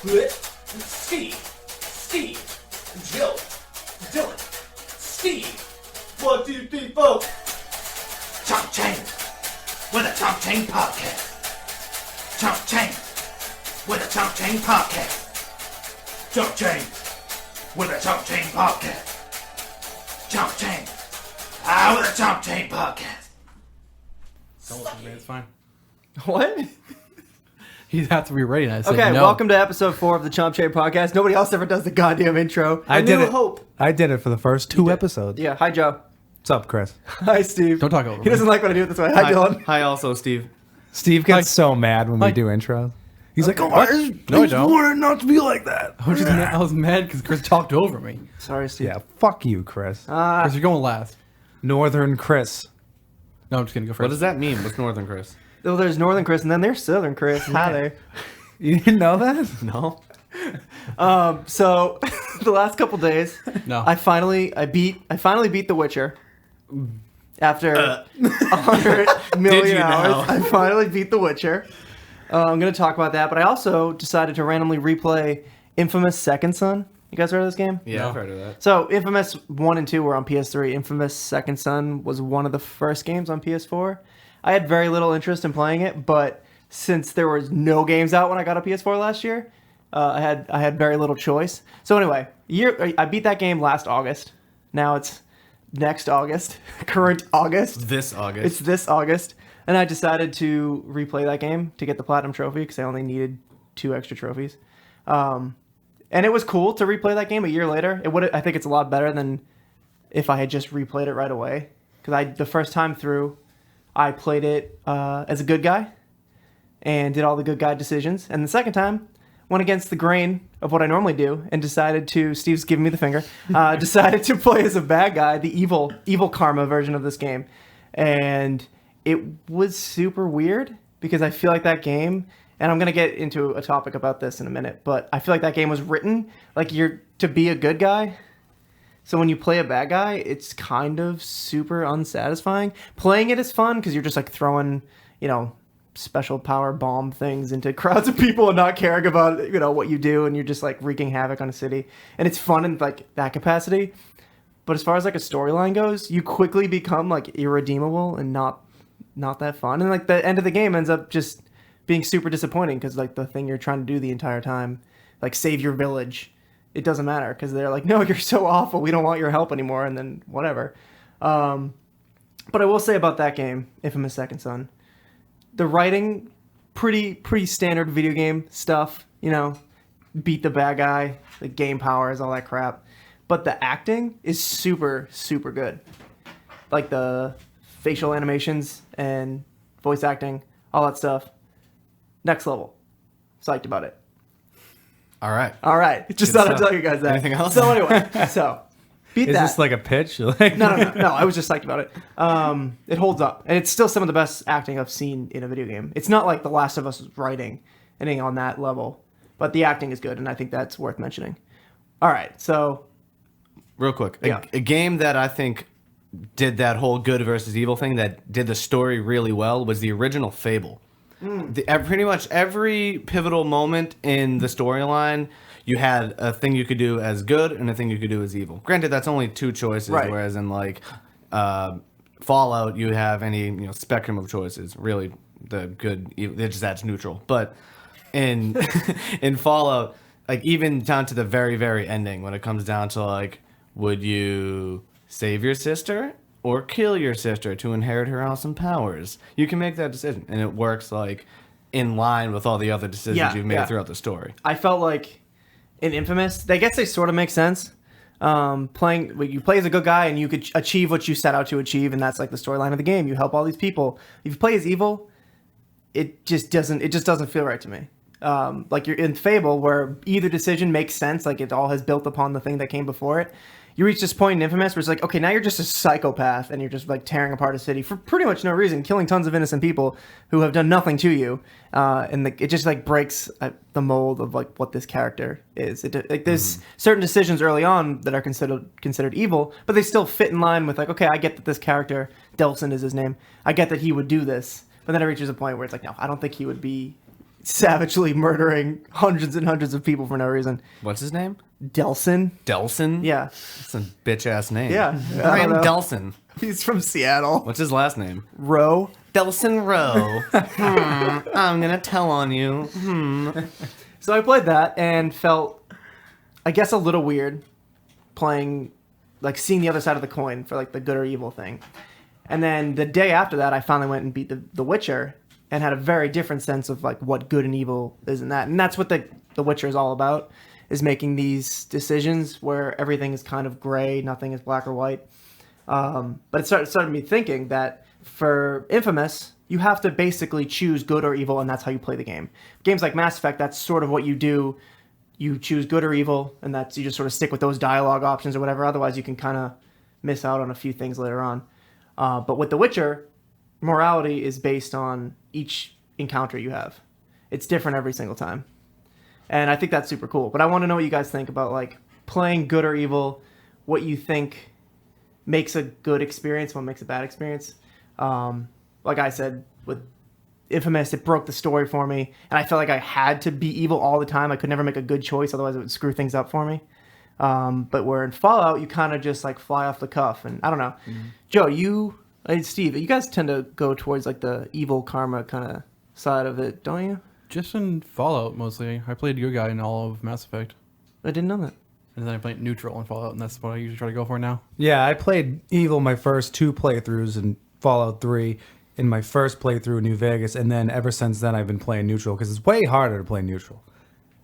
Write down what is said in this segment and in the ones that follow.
Steve, Jill, Dylan, Steve. 1, 2, 3, 4. Chomp Chain with a Chomp Chain podcast. Chomp Chain with a Chomp Chain podcast. Chomp Chain with a Chomp Chain podcast. Chomp Chain with a Chomp Chain podcast. Don't listen, man. It's fine. What? You'd have to be ready. And I said Okay, no. welcome to episode 4 of the Chomp Chain podcast. Nobody else ever does the goddamn intro. I did it. Hope. I did it for the first 2 episodes. Yeah, hi Joe. What's up, Chris? Hi Steve. Don't talk over me. He doesn't like when I do it this way. Hi Dylan. Hi, also, Steve. Steve gets so mad when we do intros. He's like, "Oh, No, I don't. want it not to be like that." I was mad because Chris talked over me. Sorry, Steve. Yeah, fuck you, Chris. Chris, you're going last. Northern Chris. No, I'm just kidding. Go What first. does that mean? What's Northern Chris? Well, there's Northern Chris and then there's Southern Chris. Hi there. You didn't know that? No. So the last couple days, No. I finally beat The Witcher. After 100 million you hours, now? I finally beat The Witcher. I'm going to talk about that, but I also decided to randomly replay Infamous Second Son. You guys heard of this game? Yeah, No. I've heard of that. So Infamous 1 and 2 were on PS3. Infamous Second Son was one of the first games on PS4. I had very little interest in playing it, but since there was no games out when I got a PS4 last year, I had very little choice. So anyway, I beat that game last August. Now it's next August, current August. This August. It's this August, and I decided to replay that game to get the platinum trophy because I only needed 2 extra trophies. And it was cool to replay that game a year later. I think it's a lot better than if I had just replayed it right away. Because the first time through, I played it as a good guy and did all the good guy decisions. And the second time, went against the grain of what I normally do and decided to, Steve's giving me the finger, decided to play as a bad guy, the evil karma version of this game. And it was super weird because I feel like that game, and I'm going to get into a topic about this in a minute, but I feel like that game was written like you're to be a good guy. So when you play a bad guy, it's kind of super unsatisfying. Playing it is fun because you're just like throwing, special power bomb things into crowds of people and not caring about, what you do, and you're just like wreaking havoc on a city. And it's fun in like that capacity. But as far as like a storyline goes, you quickly become like irredeemable and not that fun. And like the end of the game ends up just being super disappointing because like the thing you're trying to do the entire time, like save your village, it doesn't matter because they're like, no, you're so awful, we don't want your help anymore, and then whatever. But I will say about that game, Infamous Second Son, the writing, pretty standard video game stuff, beat the bad guy, the game powers, all that crap. But the acting is super, super good. Like the facial animations and voice acting, all that stuff. Next level. Psyched about it. All right. Just Good thought I'd stuff. tell you guys that. Anything else? So anyway, beat Is that. this like a pitch? Like, No. I was just psyched about it. It holds up, and it's still some of the best acting I've seen in a video game. It's not like The Last of Us writing, anything on that level, but the acting is good, and I think that's worth mentioning. All right, so Real quick. Yeah. A game that I think did that whole good versus evil thing, that did the story really well, was the original Fable. Pretty much every pivotal moment in the storyline, you had a thing you could do as good and a thing you could do as evil. Granted, that's only 2 choices, Right. whereas in like Fallout, you have any spectrum of choices. Really, the good, evil, it just adds neutral. But in in Fallout, like even down to the very, very ending, when it comes down to like, would you save your sister or kill your sister to inherit her awesome powers? You can make that decision, and it works like in line with all the other decisions you've made throughout the story. I felt like in Infamous, I guess they sort of make sense. You play as a good guy and you could achieve what you set out to achieve, and that's like the storyline of the game. You help all these people. If you play as evil, it just doesn't feel right to me. Like you're in Fable, where either decision makes sense, like it all has built upon the thing that came before it. You reach this point in Infamous where it's like, okay, now you're just a psychopath and you're just like tearing apart a city for pretty much no reason, killing tons of innocent people who have done nothing to you, and it just like breaks the mold of like what this character is. There's certain decisions early on that are considered evil, but they still fit in line with like, okay, I get that this character, Delson is his name, I get that he would do this, but then it reaches a point where it's like, no, I don't think he would be savagely murdering hundreds and hundreds of people for no reason. What's his name? Delson? Delson? Yeah. That's a bitch ass name. Yeah. I Brian don't know. Delson. He's from Seattle. What's his last name? Roe. Delson Rowe. I'm gonna tell on you. So I played that and felt, I guess, a little weird playing, like seeing the other side of the coin for like the good or evil thing. And then the day after that, I finally went and beat the Witcher and had a very different sense of like what good and evil is in that. And that's what the Witcher is all about, is making these decisions where everything is kind of gray, nothing is black or white. But it started me thinking that for Infamous, you have to basically choose good or evil, and that's how you play the game. Games like Mass Effect, that's sort of what you do. You choose good or evil, and that's you just sort of stick with those dialogue options or whatever. Otherwise, you can kind of miss out on a few things later on. But with The Witcher, morality is based on each encounter you have. It's different every single time. And I think that's super cool. But I want to know what you guys think about like playing good or evil, what you think makes a good experience, what makes a bad experience. Like I said, with Infamous, it broke the story for me, and I felt like I had to be evil all the time. I could never make a good choice, otherwise it would screw things up for me. But where in Fallout, you kind of just like fly off the cuff, and I don't know. Mm-hmm. Joe, Steve, you guys tend to go towards like the evil karma kind of side of it, don't you? Just in Fallout, mostly. I played good guy in all of Mass Effect. I didn't know that. And then I played neutral in Fallout, and that's what I usually try to go for now. Yeah, I played evil my first 2 playthroughs in Fallout 3, in my first playthrough in New Vegas, and then ever since then I've been playing neutral, because it's way harder to play neutral.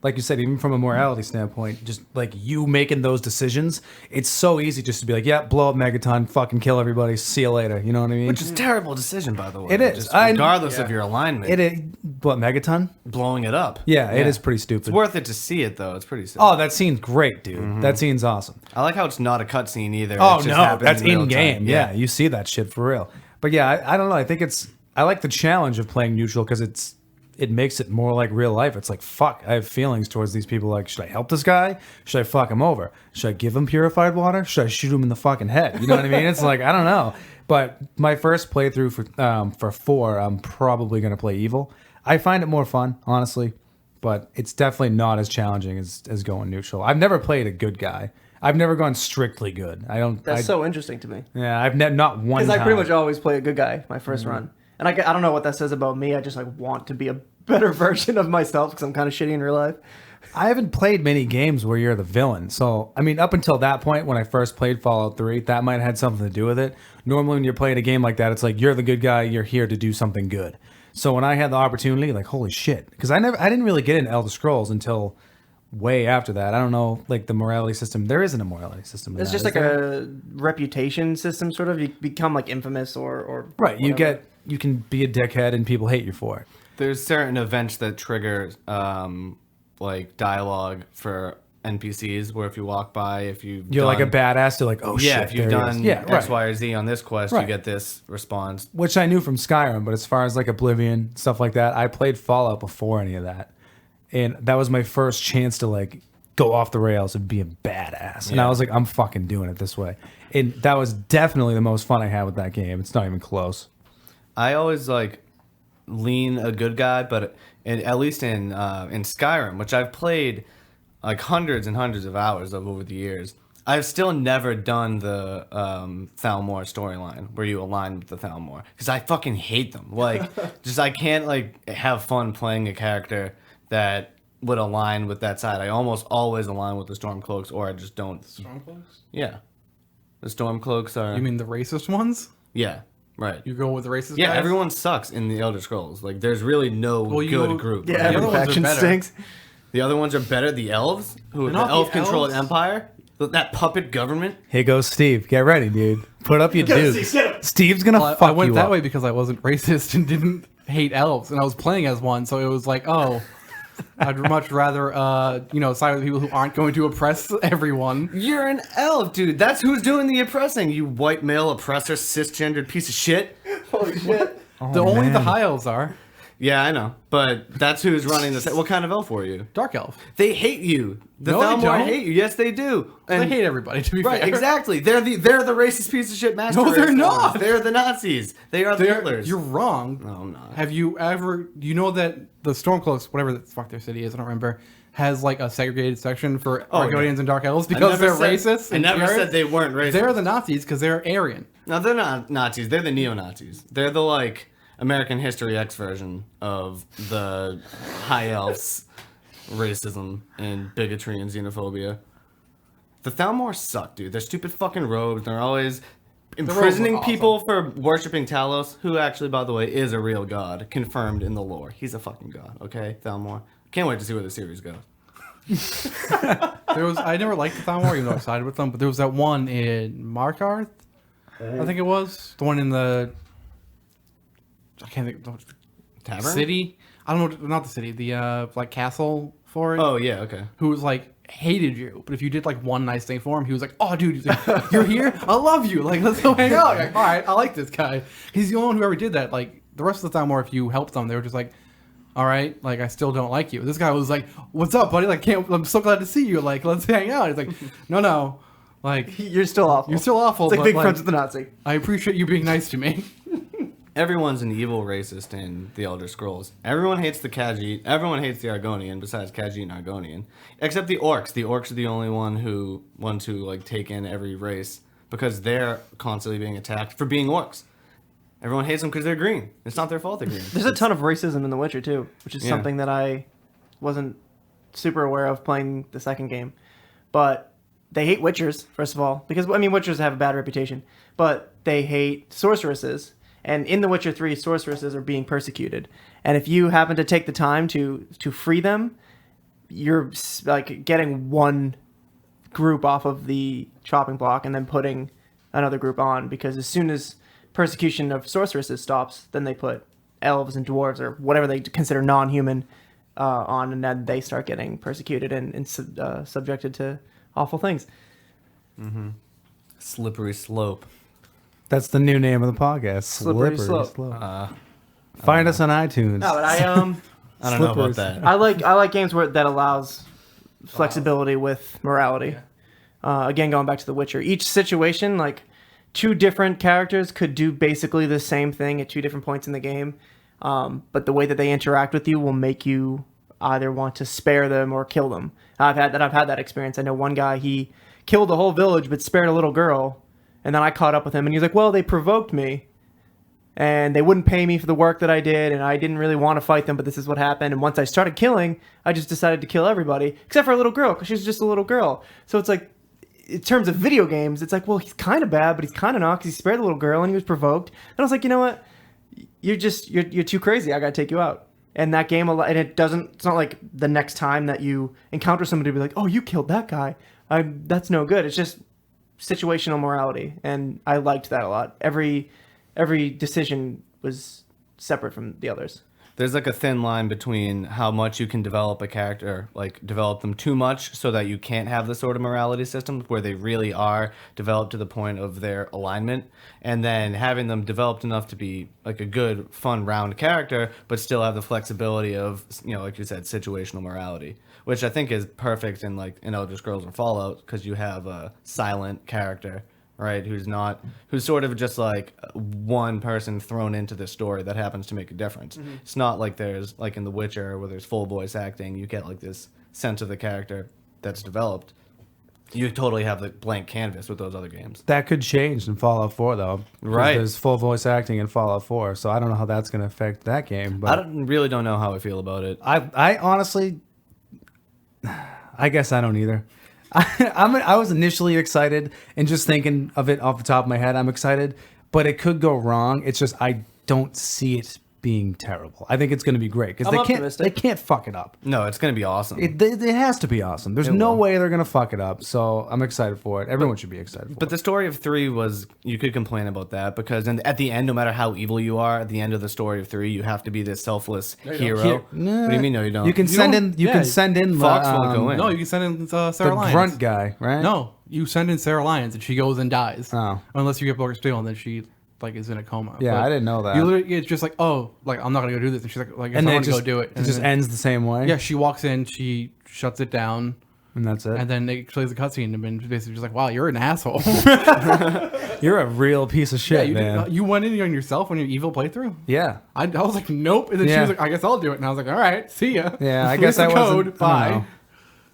Like you said, even from a morality standpoint, just like you making those decisions, it's so easy just to be like, yeah, blow up Megaton, fucking kill everybody, see you later. You know what I mean? Which is a terrible decision, by the way. It is. Just regardless of your alignment. What, Megaton? Blowing it up. Yeah, it is pretty stupid. It's worth it to see it, though. It's pretty sick. Oh, that scene's great, dude. Mm-hmm. That scene's awesome. I like how it's not a cutscene either. Oh, it just no, happens that's in real in-game. time. Yeah, you see that shit for real. But yeah, I don't know. I think I like the challenge of playing neutral because it makes it more like real life. It's like, fuck, I have feelings towards these people. Like, should I help this guy? Should I fuck him over? Should I give him purified water? Should I shoot him in the fucking head? You know what I mean? It's like, I don't know. But my first playthrough for 4, I'm probably going to play evil. I find it more fun, honestly. But it's definitely not as challenging as going neutral. I've never played a good guy. I've never gone strictly good. That's so interesting to me. Yeah, I've not one time. Because I pretty much always play a good guy my first run. And I don't know what that says about me. I just like want to be a better version of myself because I'm kind of shitty in real life. I haven't played many games where you're the villain. So, I mean, up until that point, when I first played Fallout 3, that might have had something to do with it. Normally, when you're playing a game like that, it's like, you're the good guy, you're here to do something good. So when I had the opportunity, like, holy shit. Because I didn't really get into Elder Scrolls until way after that. I don't know, like, the morality system. There isn't a morality system. It's just like a reputation system, sort of. You become, like, infamous or right, whatever. You can be a dickhead and people hate you for it. There's certain events that trigger like dialogue for NPCs where if you walk by, if you're like a badass, you're like, oh shit. If you've done X, right. Y, or Z on this quest, you get this response. Which I knew from Skyrim, but as far as like Oblivion, stuff like that, I played Fallout before any of that. And that was my first chance to like go off the rails and be a badass. And I was like, I'm fucking doing it this way. And that was definitely the most fun I had with that game. It's not even close. I always like lean a good guy, but at least in Skyrim, which I've played like hundreds and hundreds of hours of over the years, I've still never done the Thalmor storyline where you align with the Thalmor because I fucking hate them. Like, I can't like have fun playing a character that would align with that side. I almost always align with the Stormcloaks, or I just don't. Stormcloaks? Yeah, the Stormcloaks are. You mean the racist ones? Yeah. Right. You go with the racist Yeah, guys? everyone sucks in the Elder Scrolls. Like, there's really no good group. Yeah, The other every ones are faction better. stinks. The other ones are better. The elves, who They're the not the elf-controlled elves. empire, that puppet government. Here goes Steve. Get ready, dude. Put up your dukes. Steve's gonna Well, fuck I went you that up. way because I wasn't racist and didn't hate elves, and I was playing as one, so it was like, oh, I'd much rather, side with people who aren't going to oppress everyone. You're an elf, dude. That's who's doing the oppressing. You white male oppressor, cisgendered piece of shit. Holy shit. Only the high elves are. Yeah, I know, but that's who's running the. What kind of elf were you? Dark elf. They hate you. The No, they Thalmor don't. hate you. Yes, they do. They hate everybody. To be Right, fair, exactly. They're the racist piece of shit master. No, they're race not. ones. They're the Nazis. They are the Hitlers. You're wrong. No, I'm not. Have you ever? You know that the Stormcloaks, whatever the fuck their city is, I don't remember, has like a segregated section for Argonians and Dark Elves because they're racist. I and never purists. said they weren't racist. They're the Nazis because they're Aryan. No, they're not Nazis. They're the neo-Nazis. They're the like American History X version of the High Elves racism and bigotry and xenophobia. The Thalmor suck, dude. They're stupid fucking robes. They're always imprisoning robes were people for worshiping Talos, who actually, by the way, is a real god, confirmed in the lore. He's a fucking god, okay, Thalmor? Can't wait to see where the series goes. I never liked the Thalmor, even though I sided with them, but there was that one in Markarth, I think it was. The one in the... I can't think... Tavern? City? I don't know, not the city, the like castle for it. Oh, yeah, okay. Who was like hated you, but if you did like one nice thing for him, he was like, "Oh, dude, he's like, you're here. I love you. Like, let's go hang out." Like, all right, I like this guy. He's the only one who ever did that. Like the rest of the time, or if you helped them, they were just like, "All right, like I still don't like you." This guy was like, "What's up, buddy? Like, I'm so glad to see you. Like, let's hang out." He's like, "No, like You're still awful. you're still awful. It's like but, big friends with the Nazi. I appreciate you being nice to me." Everyone's an evil racist in the Elder Scrolls. Everyone hates the Khajiit. Everyone hates the Argonian, besides Khajiit and Argonian, except the Orcs. The Orcs are the only ones who like take in every race because they're constantly being attacked for being Orcs. Everyone hates them because they're green. It's not their fault they're green. There's a ton of racism in The Witcher too, which is Yeah. something that I wasn't super aware of playing the second game. But they hate Witchers, first of all, because I mean Witchers have a bad reputation, but they hate sorceresses. And in The Witcher 3, sorceresses are being persecuted. And if you happen to take the time to free them, you're like getting one group off of the chopping block and then putting another group on. Because as soon as persecution of sorceresses stops, then they put elves and dwarves or whatever they consider non-human on, and then they start getting persecuted and subjected to awful things. Slippery slope. That's the new name of the podcast. Slippery Slope. Find us on iTunes. No, but I don't know about Slippers. that. I like games that allows flexibility with morality. Again, going back to The Witcher, each situation, like two different characters could do basically the same thing at two different points in the game, but the way that they interact with you will make you either want to spare them or kill them. I've had that experience. I know one guy, he killed the whole village but spared a little girl, and then I caught up with him and he's like, "Well, they provoked me. And they wouldn't pay me for the work that I did, and I didn't really want to fight them, but this is what happened. And once I started killing, I just decided to kill everybody, except for a little girl, because she's just a little girl." So it's like, in terms of video games, it's like, well, he's kind of bad, but he's kind of not, because he spared the little girl, and he was provoked. And I was like, you know what? You're too crazy. I got to take you out. And that game, and it's not like the next time that you encounter somebody to be like, "Oh, you killed that guy. That's no good." It's just situational morality, and I liked that a lot. Every decision was separate from the others. There's like a thin line between how much you can develop a character, like develop them too much so that you can't have the sort of morality system where they really are developed to the point of their alignment, and then having them developed enough to be like a good, fun, round character, but still have the flexibility of, like you said, situational morality, which I think is perfect in Elder Scrolls or Fallout, because you have a silent character, right, who's sort of just like one person thrown into the story that happens to make a difference. Mm-hmm. It's not like there's like in The Witcher where there's full voice acting. You get like this sense of the character that's developed. You totally have the blank canvas with those other games. That could change in Fallout 4, though. 'Cause Right. There's full voice acting in Fallout 4, so I don't know how that's going to affect that game. But Really don't know how I feel about it. I honestly, I guess I don't either. I was initially excited and just thinking of it off the top of my head, I'm excited, but it could go wrong. It's just I don't see it being terrible. I think it's going to be great because I'm they optimistic. can't fuck it up. No, it's going to be awesome. It has to be awesome. There's It no will. way they're going to fuck it up. So I'm excited for it. Everyone should be excited for But it. the story of 3 was, you could complain about that because at the end, no matter how evil you are, at the end of the story of 3, you have to be this selfless hero. Here- What do you mean? No, you don't. You can send in. You yeah, can send in Fox the, won't go in. No, you can send in Sarah the Lyons. grunt guy, right? No, you send in Sarah Lyons and she goes and dies. Oh. Unless you get Booker Steele and then she like is in a coma. Yeah, But I didn't know that. You literally, it's just like, oh, like I'm not gonna go do this, and she's like, and I then want to go do it. It And just then- ends the same way. Yeah, she walks in, she shuts it down, And that's it. and then it plays the cutscene, and then basically just like, wow, you're an asshole. You're a real piece of shit, you man. you went in on yourself on your evil playthrough. Yeah. I was like, nope, and then she Yeah. was like, I guess I'll do it, and I was like, all right, see ya. Yeah, I Here's guess the I wasn't. code. Bye.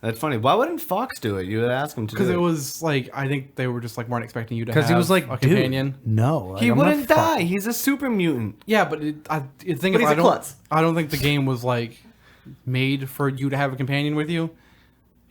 That's funny. Why wouldn't Fox do it? You would ask him to. Because do it was like, I think they were just like weren't expecting you to. Because he was like, a dude, companion. no. Like, He I'm not wouldn't die. fucking- He's a super mutant. Yeah, but the thing But is, he's a klutz. I don't think the game was like made for you to have a companion with you.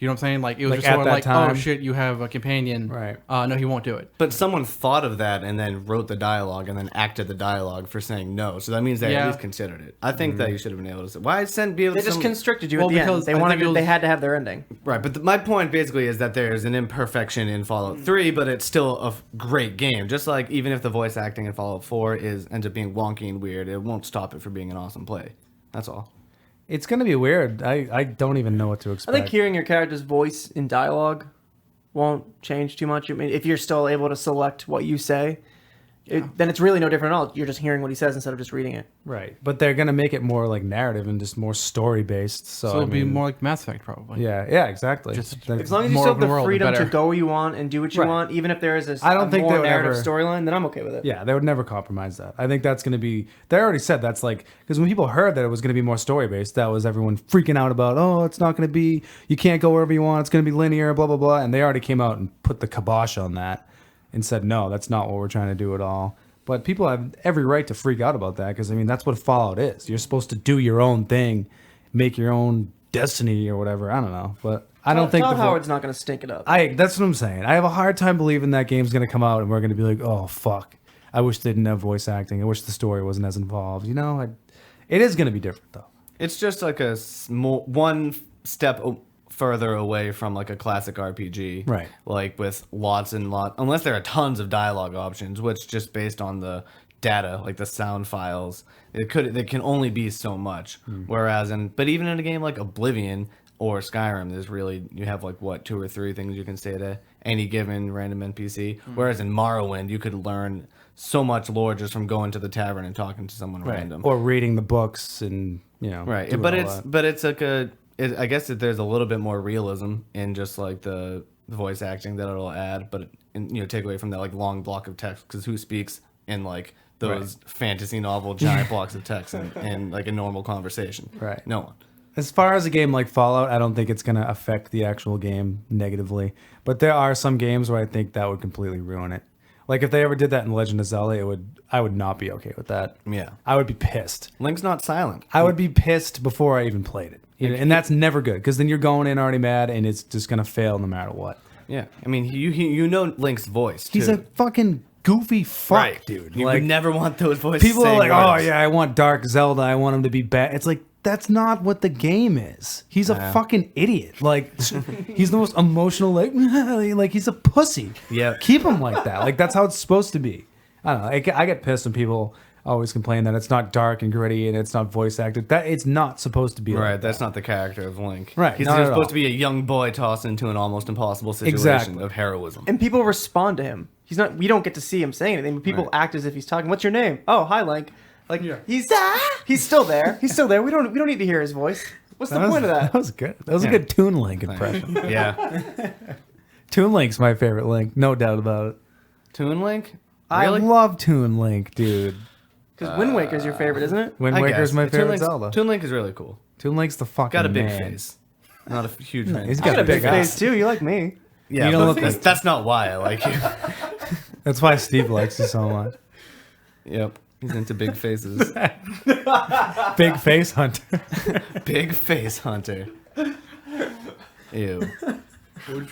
You know what I'm saying? Like it was Like, just at sort of that like, time? oh shit, you have a companion. Right. No, he won't do it. But someone thought of that and then wrote the dialogue and then acted the dialogue for saying no. So that means they Yeah. at least considered it. I think Mm-hmm. that you should have been able to say, why be able They to just constricted you Well, at the end. because They I wanted think it was- they had to have their ending. Right, but my point basically is that there's an imperfection in Fallout 3, but it's still a great game. Just like even if the voice acting in Fallout 4 ends up being wonky and weird, it won't stop it from being an awesome play. That's all. It's going to be weird. I don't even know what to I expect. think hearing your character's voice in dialogue won't change too much. I mean, if you're still able to select what you say, then it's really no different at all. You're just hearing what he says instead of just reading it. Right. But they're going to make it more like narrative and just more story based. So, So it'll I be mean, more like Mass Effect, probably. Yeah, exactly. Just- They're- As long as you More still have open the world, the freedom to better. go where you want and do what you Right. want, even if there is I don't think more they would narrative ever- storyline, then I'm okay with it. Yeah, they would never compromise that. I think that's going to be. They already said that's like because when people heard that it was going to be more story based, that was everyone freaking out about. Oh, it's not going to be. You can't go wherever you want. It's going to be linear. Blah blah blah. And they already came out and put the kibosh on that, and said no, that's not what we're trying to do at all. But people have every right to freak out about that because I mean that's what Fallout is. You're supposed to do your own thing, make your own destiny or whatever. I don't know, but I don't think Todd the- Howard's not going to stink it up. That's what I'm saying. I have a hard time believing that game's going to come out and we're going to be like, oh, fuck. I wish they didn't have voice acting. I wish the story wasn't as involved. You know, it is going to be different, though. It's just like one step further away from like a classic RPG. Right. Like with lots and lots, unless there are tons of dialogue options, which just based on the data, like the sound files, they can only be so much. Whereas but even in a game like Oblivion or Skyrim, there's really, you have like what, 2 or 3 things you can say to any given random NPC. Whereas in Morrowind, you could learn so much lore just from going to the tavern and talking to someone random. Or reading the books and, you know. Right, doing but all it's that. but it's like I guess that there's a little bit more realism in just like the voice acting that it'll add, but take away from that like long block of text because who speaks in like those fantasy novel giant blocks of text in like a normal conversation? Right. No one. As far as a game like Fallout, I don't think it's going to affect the actual game negatively. But there are some games where I think that would completely ruin it. Like if they ever did that in Legend of Zelda, I would not be okay with that. Yeah. I would be pissed. Link's not silent. I would be pissed before I even played it. And that's never good because then you're going in already mad and it's just going to fail no matter what. Yeah, I mean you know Link's voice. He's too. a fucking goofy fuck, right, dude. You like, would never want those voices. people are saying like, words. oh yeah, I want Dark Zelda. I want him to be bad. It's like, that's not what the game is. He's a fucking idiot. Like, he's the most emotional, like he's a pussy. Yeah. Keep him like that. Like, that's how it's supposed to be. I don't know. I get pissed when people always complain that it's not dark and gritty and it's not voice acted. That it's not supposed to be Right, like that's that. not the character of Link. Right, He's not at supposed all. to be a young boy tossed into an almost impossible situation Exactly. of heroism. And people respond to him. He's not. We don't get to see him say anything, but people Right. act as if he's talking. What's your name? Oh, hi, Link. Like Yeah. he's still there. He's still there. We don't need to hear his voice. What's the point of that? That was good. That was a good Toon Link impression. Yeah. Toon Link's my favorite Link, no doubt about it. Toon Link? I Really? love Toon Link, dude. Because Wind Waker's your favorite, isn't it? Wind I Waker's guess. my Toon favorite Link's- Zelda. Toon Link is really cool. Toon Link's the fucking Got a big man. face. Not a huge fan. He's I got got a big big face eyes. too. You like me? Yeah, You don't but look that's, like- that's not why I like you. That's why Steve likes you so much. Yep. He's into big faces. Big face hunter. Big face hunter. Ew.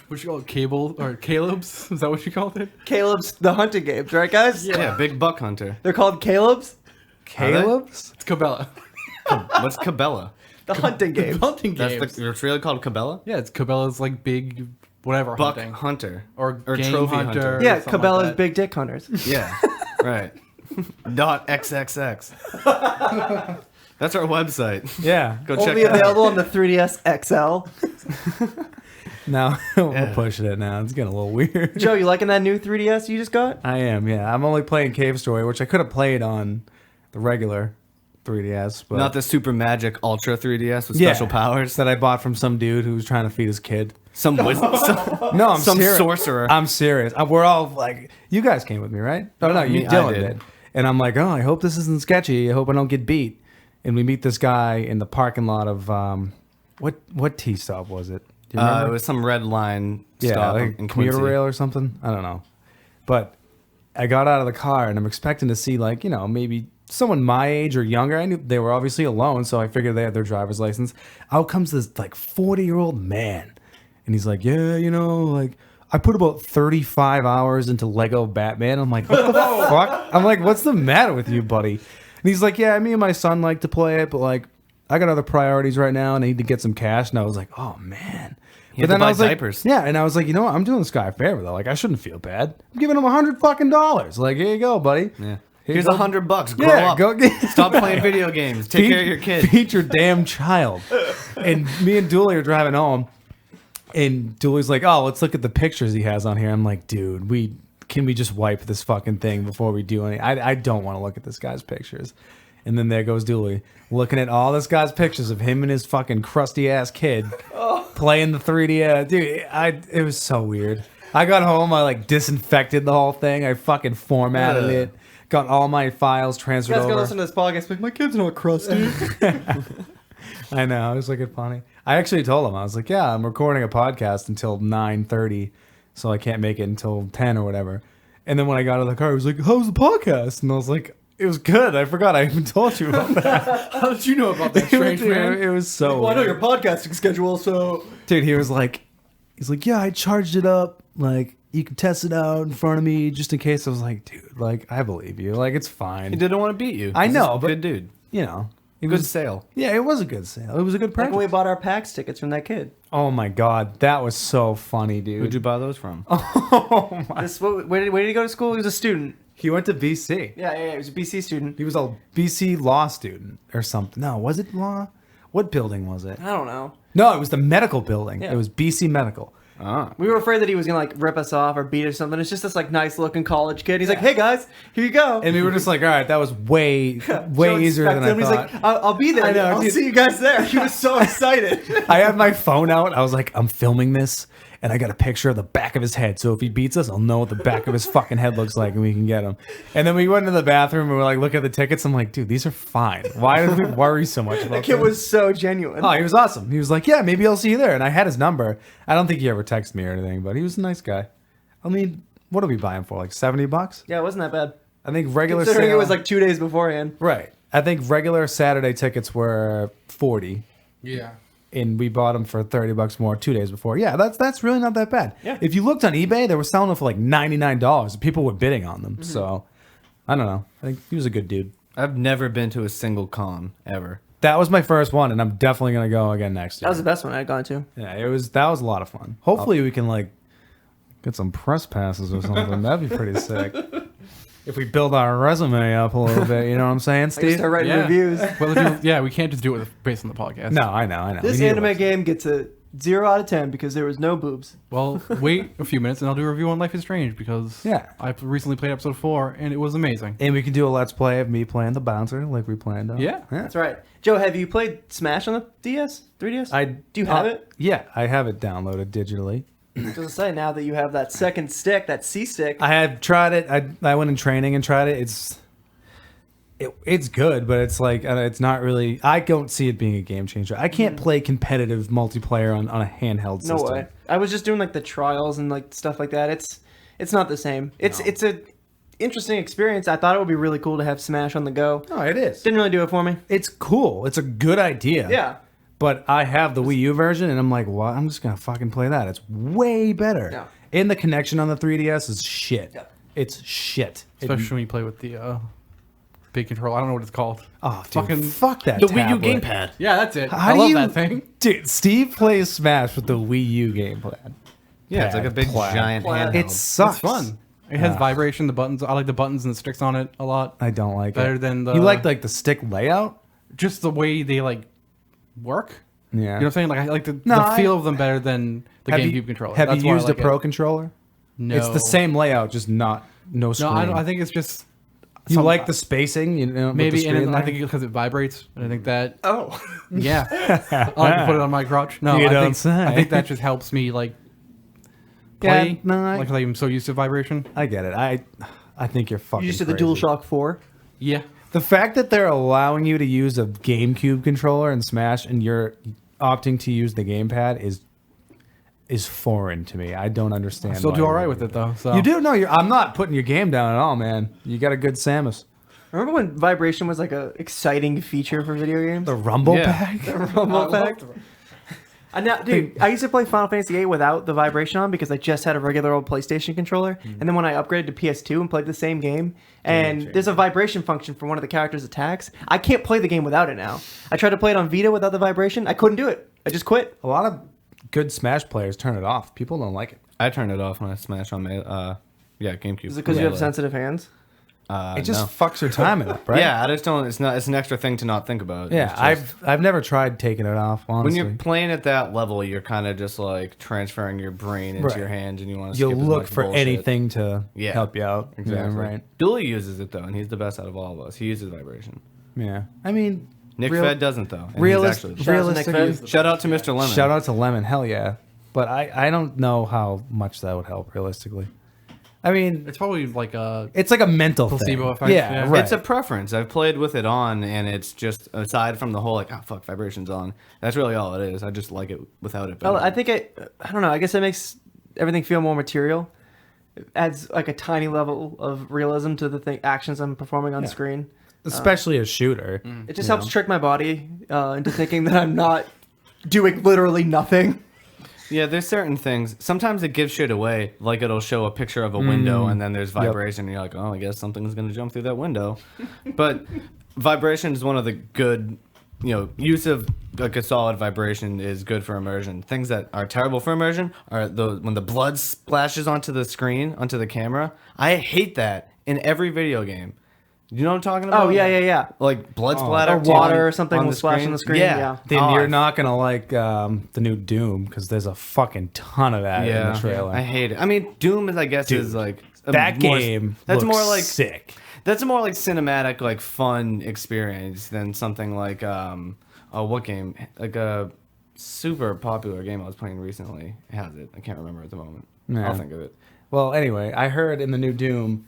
What you call it? Cable or Caleb's? Is that what you called it? Caleb's the hunting games, right, guys? Yeah, big buck hunter. They're called Caleb's, Caleb's? It's Cabela. What's Cabela? the hunting games. Hunting That's games. it's really called Cabela? Yeah, it's Cabela's like big whatever Buck hunting. hunter. Or game trophy hunter. Yeah, something like Cabela's that. big dick hunters. Yeah. Right. Dot XXX. That's our website. Yeah. Go check Only that out. available on the 3DS XL. No, we're pushing it now. It's getting a little weird. Joe, you liking that new 3DS you just got? I am, yeah. I'm only playing Cave Story, which I could have played on the regular 3DS, but Not the Super Magic Ultra 3DS with yeah, special powers. that I bought from some dude who was trying to feed his kid. Some wizard. No, I'm Some serious. sorcerer. I'm serious. We're all like, you guys came with me, right? Oh no, Me, I Dylan did. did. And I'm like, oh, I hope this isn't sketchy. I hope I don't get beat. And we meet this guy in the parking lot of what T stop was it? Do you remember? It was some red line Yeah, stop like in commuter Quincy. rail or something. I don't know. But I got out of the car and I'm expecting to see like, maybe someone my age or younger. I knew they were obviously alone, so I figured they had their driver's license. Out comes this like 40-year-old man. And he's like, yeah, like I put about 35 hours into Lego Batman. I'm like, what the fuck? I'm like, what's the matter with you, buddy? And he's like, yeah, me and my son like to play it, but like I got other priorities right now and I need to get some cash. And I was like, oh man. had to buy I was like, diapers. yeah, and I was like, you know what? I'm doing this guy a favor though. Like, I shouldn't feel bad. I'm giving him $100 Like, here you go, buddy. Yeah. Here Here's you go. $100. Grow Yeah, up. go get. Stop playing video games. Take care of your kid. Feed your damn child. And me and Dooley are driving home, and Dooley's like, "Oh, let's look at the pictures he has on here." I'm like, "Dude, can we just wipe this fucking thing before we do anything? I don't want to look at this guy's pictures." And then there goes Dooley looking at all this guy's pictures of him and his fucking crusty ass kid playing the 3D. Dude, it was so weird. I got home, I like disinfected the whole thing. I fucking formatted it. Got all my files transferred You guys over. gonna listen to this podcast? Like, my kid's not crusty. I know. I was looking funny. I actually told him, I was like, yeah, I'm recording a podcast until 9:30, so I can't make it until 10 or whatever. And then when I got out of the car, he was like, how's the podcast? And I was like, it was good. I forgot I even told you about that. How did you know about that, strange man? It was so Well, I know weird. your podcasting schedule, so Dude, he's like, yeah, I charged it up. Like, you can test it out in front of me just in case. I was like, dude, like, I believe you. Like, it's fine. He didn't want to beat you. I He's know, just a but- good dude. You know. It Good was, sale. yeah, it was a good sale. It was a good like purchase. when we bought our PAX tickets from that kid. Oh my god, that was so funny, dude. Who'd you buy those from? Oh my. Where did he go to school? He was a student. He went to BC. Yeah, he was a BC student. He was a BC law student or something. No, was it law? What building was it? I don't know. No, it was the medical building. Yeah. It was BC Medical. Ah. We were afraid that he was gonna like rip us off or beat us or something. It's just this like nice looking college kid. He's like, "Hey guys, here you go." And we were just like, all right, that was way Joe easier than I inspected him. thought. He's like, "I'll be there. I know, I'll dude. see you guys there." He was so excited. I had my phone out. I was like, I'm filming this, and I got a picture of the back of his head. So if he beats us, I'll know what the back of his fucking head looks like, and we can get him. And then we went into the bathroom, and we were like, look at the tickets. I'm like, dude, these are fine. Why did we worry so much about That kid this? was so genuine. Oh, he was awesome. He was like, yeah, maybe I'll see you there. And I had his number. I don't think he ever texted me or anything, but he was a nice guy. I mean, what did we buy him for? Like $70? Yeah, it wasn't that bad. I think regular Considering sale, it was like 2 days beforehand. right. I think regular Saturday tickets were 40, Yeah. and we bought them for $30 more 2 days before. Yeah, that's really not that bad. Yeah. If you looked on eBay, they were selling them for like $99. People were bidding on them. So I don't know. I think he was a good dude. I've never been to a single con ever. That was my first one, and I'm definitely gonna go again next year. That was the best one I'd gone to. Yeah, that was a lot of fun. Hopefully we can like get some press passes or something. That'd be pretty sick. If we build our resume up a little bit, you know what I'm saying, I just Steve? start writing Yeah. reviews. Well, we can't just do it based on the podcast. No, I know. This We need anime to- game gets a 0 out of 10 because there was no boobs. Well, wait a few minutes and I'll do a review on Life is Strange because Yeah. I recently played episode 4 and it was amazing. And we can do a let's play of me playing the bouncer like we planned on. Yeah. That's right. Joe, have you played Smash on the DS? 3DS? Do you have it? Yeah, I have it downloaded digitally. Just to say, now that you have that second stick, that C stick. I have tried it. I went in training and tried it. It's good, but it's like it's not really. I don't see it being a game changer. I can't play competitive multiplayer on a handheld No system. way. I was just doing like the trials and like stuff like that. It's not the same. It's a interesting experience. I thought it would be really cool to have Smash on the go. No, it is. Didn't really do it for me. It's cool. It's a good idea. Yeah. But I have the Wii U version, and I'm like, well, I'm just gonna fucking play that. It's way better. Yeah. And the connection on the 3DS is shit. Yeah. It's shit. Especially when you play with the big controller. I don't know what it's called. Oh, dude, Fucking fuck that. The Wii U tablet. gamepad. Yeah, that's it. How I do love you- that thing. Dude, Steve plays Smash with the Wii U gamepad. Yeah, it's like a big giant Plaid. handheld. It sucks. It's fun. It has Yeah. vibration. The buttons. I like the buttons and the sticks on it a lot. I don't like Better it. than the- You like the stick layout? Just the way they like work. Yeah. You know what I'm saying? Like I like the No, feel of them better than the GameCube controller. Have That's you why I used like a Pro it. controller? No, It's the same layout, just no No, screen. I think it's just you like the spacing, you know? maybe, with the screen and I there? think because it vibrates, and I think that Oh, yeah, I like to put it on my crotch. No, You I don't think say. I think that just helps me like Yeah, play. no, I- like I'm so used to vibration. I get it. I think you're fucking. you just did the crazy. DualShock 4. Yeah, The fact that they're allowing you to use a GameCube controller in Smash and you're opting to use the gamepad is foreign to me. I don't understand. I still why do all you're right doing with it that. though. So You do? No, I'm not putting your game down at all, man. You got a good Samus. Remember when vibration was like a exciting feature for video games? The Rumble Yeah. Pack? Rumble pack. Dude, I used to play Final Fantasy VIII without the vibration on because I just had a regular old PlayStation controller. And then when I upgraded to PS2 and played the same game, and there's a vibration function for one of the characters' attacks, I can't play the game without it now. I tried to play it on Vita without the vibration. I couldn't do it. I just quit. A lot of good Smash players turn it off. People don't like it. I turn it off when I smash on my GameCube. Is it because you have sensitive hands? It just no. fucks your timing up, right? Yeah, I just don't. It's not. It's an extra thing to not think about. Yeah, It's just- I've never tried taking it off, when honestly. you're playing at that level, you're kind of just like transferring your brain into Right. your hands, and you want to. You'll skip as look much for bullshit. anything to Yeah. help you out. Exactly. Yeah, right. Dooley uses it though, and he's the best out of all of us. He uses vibration. Yeah. I mean, Nick real- Fed doesn't though. and he's realist- actually- Shout out to Nick realistically, Fed. Shout out to Mr. Lemon. shout out to Lemon. Hell yeah. But I don't know how much that would help realistically. I mean, it's probably like a it's like a mental Placebo thing. effect, Yeah, yeah. right. It's a preference. I've played with it on, and it's just aside from the whole like, oh fuck, vibrations on. That's really all it is. I just like it without it. Well, better. I think I don't know. I guess it makes everything feel more material. It adds like a tiny level of realism to the actions I'm performing on screen. especially a shooter. It just helps trick my body into thinking that I'm not doing literally nothing. Yeah, there's certain things. Sometimes it gives shit away. Like it'll show a picture of a window and then there's vibration and you're like, oh, I guess something's going to jump through that window. But vibration is one of the good, use of like a solid vibration is good for immersion. Things that are terrible for immersion are when the blood splashes onto the screen, onto the camera. I hate that in every video game. You know what I'm talking about? Oh yeah. Like blood splatter. Or water or something will splash on the screen. Yeah. Then Oh, you're not gonna like the new Doom because there's a fucking ton of that in the trailer. I hate it. I mean, Doom is, I guess, is like that game. That's looks more like sick. That's a more like cinematic, like fun experience than something like what game? Like a super popular game I was playing recently. It has it. I can't remember at the moment. Yeah. I'll think of it. Well, anyway, I heard in the new Doom,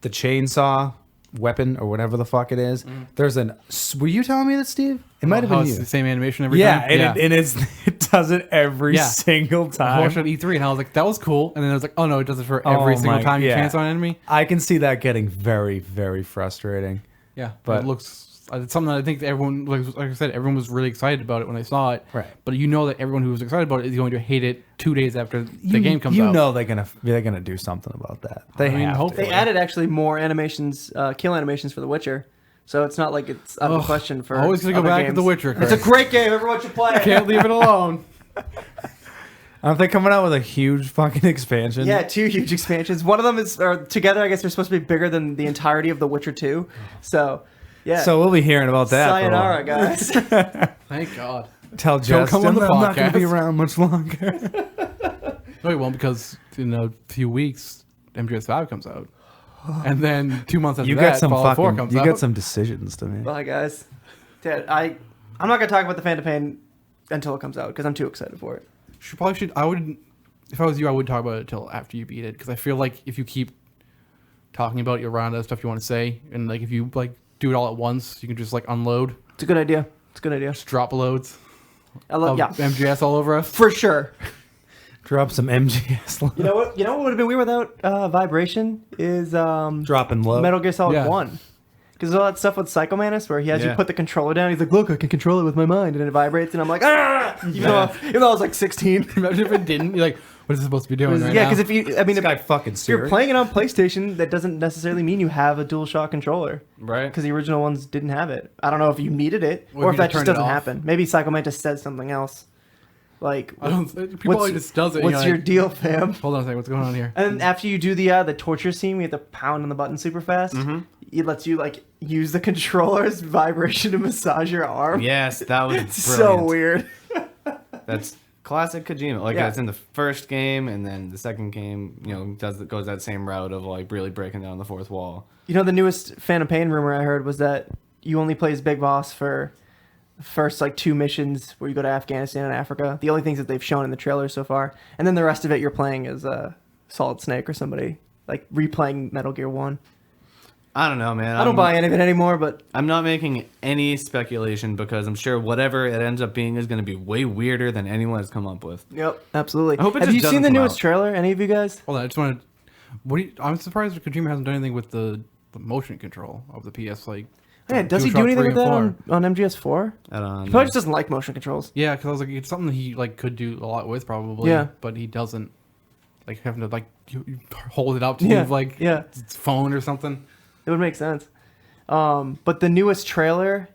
the chainsaw weapon or whatever the fuck it is. There's were you telling me that, Steve? It might have how been it's you. the same animation every Yeah, time. and it does it every Yeah. single I watched time. it at E3 and I was like, that was cool. And then I was like, oh no, it does it for every Oh single my- time you yeah. chance on an enemy. I can see that getting very, very frustrating. Yeah, But- but it looks. It's something that I think everyone, like I said, everyone was really excited about it when they saw it. Right. But you know that everyone who was excited about it is going to hate it 2 days after the game comes you out. know they're gonna do something about that. They I mean, have to. hopefully. They added actually more animations, kill animations for The Witcher. So it's not like it's out of the question for. Always gonna go other back to games. The Witcher. It's a Chris. great game. Everyone should play it. Can't leave it alone. Aren't they coming out with a huge fucking expansion? Yeah, 2 huge expansions. One of them is, or together, I guess they're supposed to be bigger than the entirety of The Witcher 2. So, yeah. So we'll be hearing about that. for a while. Sayonara, guys. Thank God. Tell Justin come on the I'm not going to be podcast. around much longer. No, he won't because in a few weeks MGS5 comes out, and then 2 months after You that, got some Fallout 4 fucking. comes You out. got some decisions to make. Bye, guys. Dad, I'm not going to talk about the Phantom Pain until it comes out because I'm too excited for it. Should. I would. If I was you, I would talk about it until after you beat it because I feel like if you keep talking about it, you'll run out of stuff you want to say, and like if you like do it all at once, you can just like unload, It's a good idea. It's a good idea. just drop loads I love, of yeah, MGS all over us. for sure. Drop some MGS. You know what? You know what would have been weird without vibration is Dropping low. Metal Gear Solid Yeah. 1. Because all that stuff with Psycho Manus where he has you Yeah. put the controller down, he's like, look, I can control it with my mind, and it vibrates, and I'm like, ah! Even though I was like 16. Imagine if it didn't. You're like, what is it supposed to be doing right Yeah, now? because if you, I mean, This guy fucking if you're serious. playing it on PlayStation, that doesn't necessarily mean you have a DualShock controller. Right. Because the original ones didn't have it. I don't know if you needed it, Or or if if you that just just turned it doesn't off. happen. Maybe Psycho Mantis said something else. Like, I don't. People always just does it. and what's you're your like, deal, fam? Hold on a second. What's going on here? And then after you do the torture scene, we have to pound on the button super fast. It lets you like use the controller's vibration to massage your arm. Yes, that was It's so brilliant. weird. That's classic Kojima. Like Yeah. it's in the first game, and then the second game, goes that same route of like really breaking down the fourth wall. You know, the newest Phantom Pain rumor I heard was that you only play as Big Boss for the first like 2 missions where you go to Afghanistan and Africa. The only things that they've shown in the trailer so far, and then the rest of it you're playing as Solid Snake or somebody, like replaying Metal Gear 1. I don't know, man. I don't buy any of it anymore, but I'm not making any speculation because I'm sure whatever it ends up being is going to be way weirder than anyone has come up with. yep, absolutely. I hope it Have just you seen doesn't the come newest out. trailer? Any of you guys? Hold on, I just wanted. I'm surprised that Kojima hasn't done anything with the motion control of the PS. Like, Yeah, does he DualShock do anything 3 with that and 4. on MGS4? I don't He know. probably just doesn't like motion controls. Yeah, because I was like, it's something he like could do a lot with probably. Yeah. But he doesn't. Like having to like you hold it up to Yeah, use like yeah. its phone or something. It would make sense. But the newest trailer,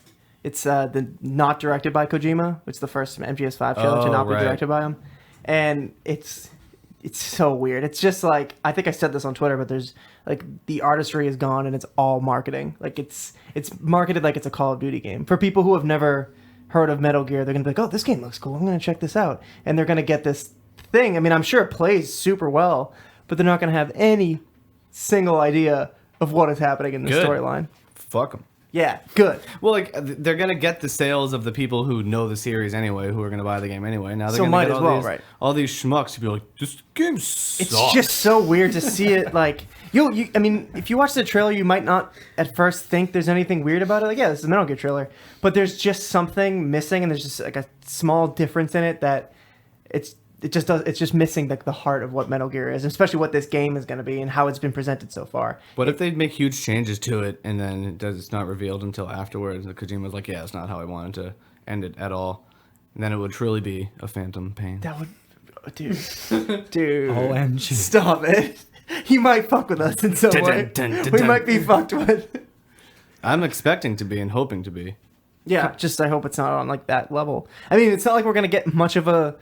it's not directed by Kojima. It's the first MGS5 trailer to Oh, not be right. directed by him, and it's so weird. It's just like, I think I said this on Twitter, but there's like the artistry is gone and it's all marketing. Like it's marketed like it's a Call of Duty game. For people who have never heard of Metal Gear, they're gonna be like, oh, this game looks cool. I'm gonna check this out, and they're gonna get this thing. I mean, I'm sure it plays super well, but they're not gonna have any single idea of what is happening in the Good. storyline. Fuck them. Yeah, good. Well, like they're gonna get the sales of the people who know the series anyway, who are gonna buy the game anyway. Now they're So gonna might get as all well, these, right. all these schmucks to be like, this game sucks. It's just so weird to see it. Like I mean, if you watch the trailer, you might not at first think there's anything weird about it. Like, yeah, this is a Metal Gear trailer, but there's just something missing, and there's just like a small difference in it that it's just missing the heart of what Metal Gear is, especially what this game is going to be and how it's been presented so far. What if they make huge changes to it and then it's not revealed until afterwards? And Kojima's like, yeah, it's not how I wanted to end it at all. And then it would truly be a Phantom Pain. That would, dude, OMG. stop it. He might fuck with us in some Dun, way. dun, dun, dun, We dun. might be fucked with. I'm expecting to be and hoping to be. Yeah, just I hope it's not on like that level. I mean, it's not like we're gonna get much of a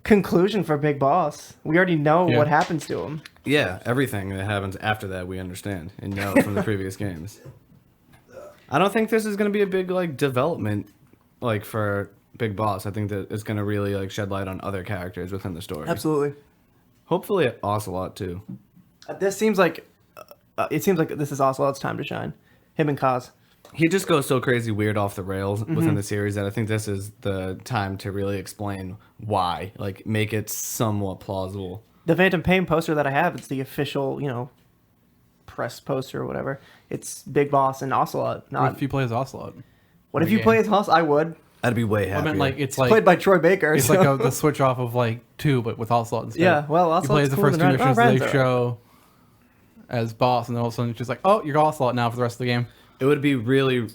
conclusion for Big Boss. We already know Yeah. what happens to him. Yeah, everything that happens after that we understand and know from the previous games. I don't think this is going to be a big like development like for Big Boss. I think that it's going to really like shed light on other characters within the story. Absolutely. Hopefully Ocelot too. This seems like it seems like this is Ocelot's time to shine. Him and Kaz. He just goes so crazy weird off the rails Mm-hmm. within the series that I think this is the time to really explain why, like make it somewhat plausible. The Phantom Pain poster that I have, it's the official, press poster or whatever. It's Big Boss and Ocelot. What Not if you play as Ocelot? what if the you game? play as Ocelot? I would. I'd be way I happier. meant like it's like Played by Troy Baker. it's so- like the switch off of like 2, but with Ocelot instead. Yeah, well, you play Ocelot's as the cooler first than 2 Ren- missions oh, they Ren's show as boss, and then all of a sudden it's just like, oh, you're Ocelot now for the rest of the game. It would be really.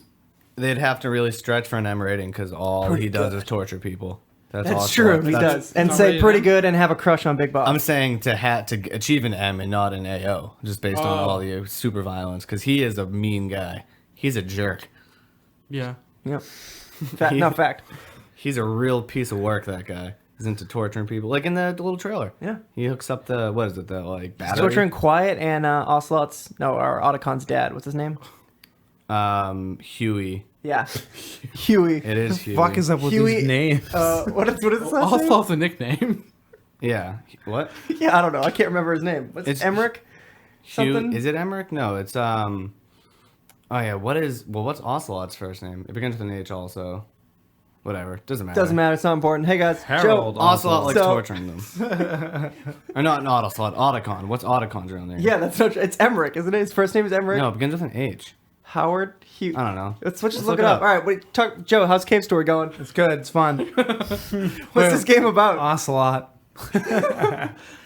They'd have to really stretch for an M rating because all Pretty he does good. is torture people. That's Ocelot. true. He That's- does, and not say rated pretty M? good and have a crush on Big Boss. I'm saying to achieve an M and not an AO, just based on all the super violence, because he is a mean guy. He's a jerk. Yeah. Yep. Fact, no fact. He's a real piece of work. That guy. He's into torturing people, like in the little trailer. Yeah. He hooks up the what is it? The like battery. Torturing Quiet and Ocelot's or Otacon's dad. What's his name? Huey. Yeah, Huey. It is Huey. Fuck is up with Huey- these names? What is his last name? Ocelot's a nickname. Yeah. What? Yeah, I don't know. I can't remember his name. What's It's- Emmerich? Something? Is it Emmerich? No, it's Oh yeah. What's Ocelot's first name? It begins with an H also. Whatever. Doesn't matter. Doesn't matter. It's not important. Hey guys, Harold. Joe. Ocelot likes So- torturing them. Or not Ocelot. Otacon. What's Otacon's real name? Yeah, that's not. It's Emmerich, isn't it? His first name is Emmerich. No, it begins with an H. Howard. Hugh. I don't know. Let's just Let's look it up. All right, wait, talk, Joe. How's Cave Story going? It's good. It's fun. What's this game about? Ocelot.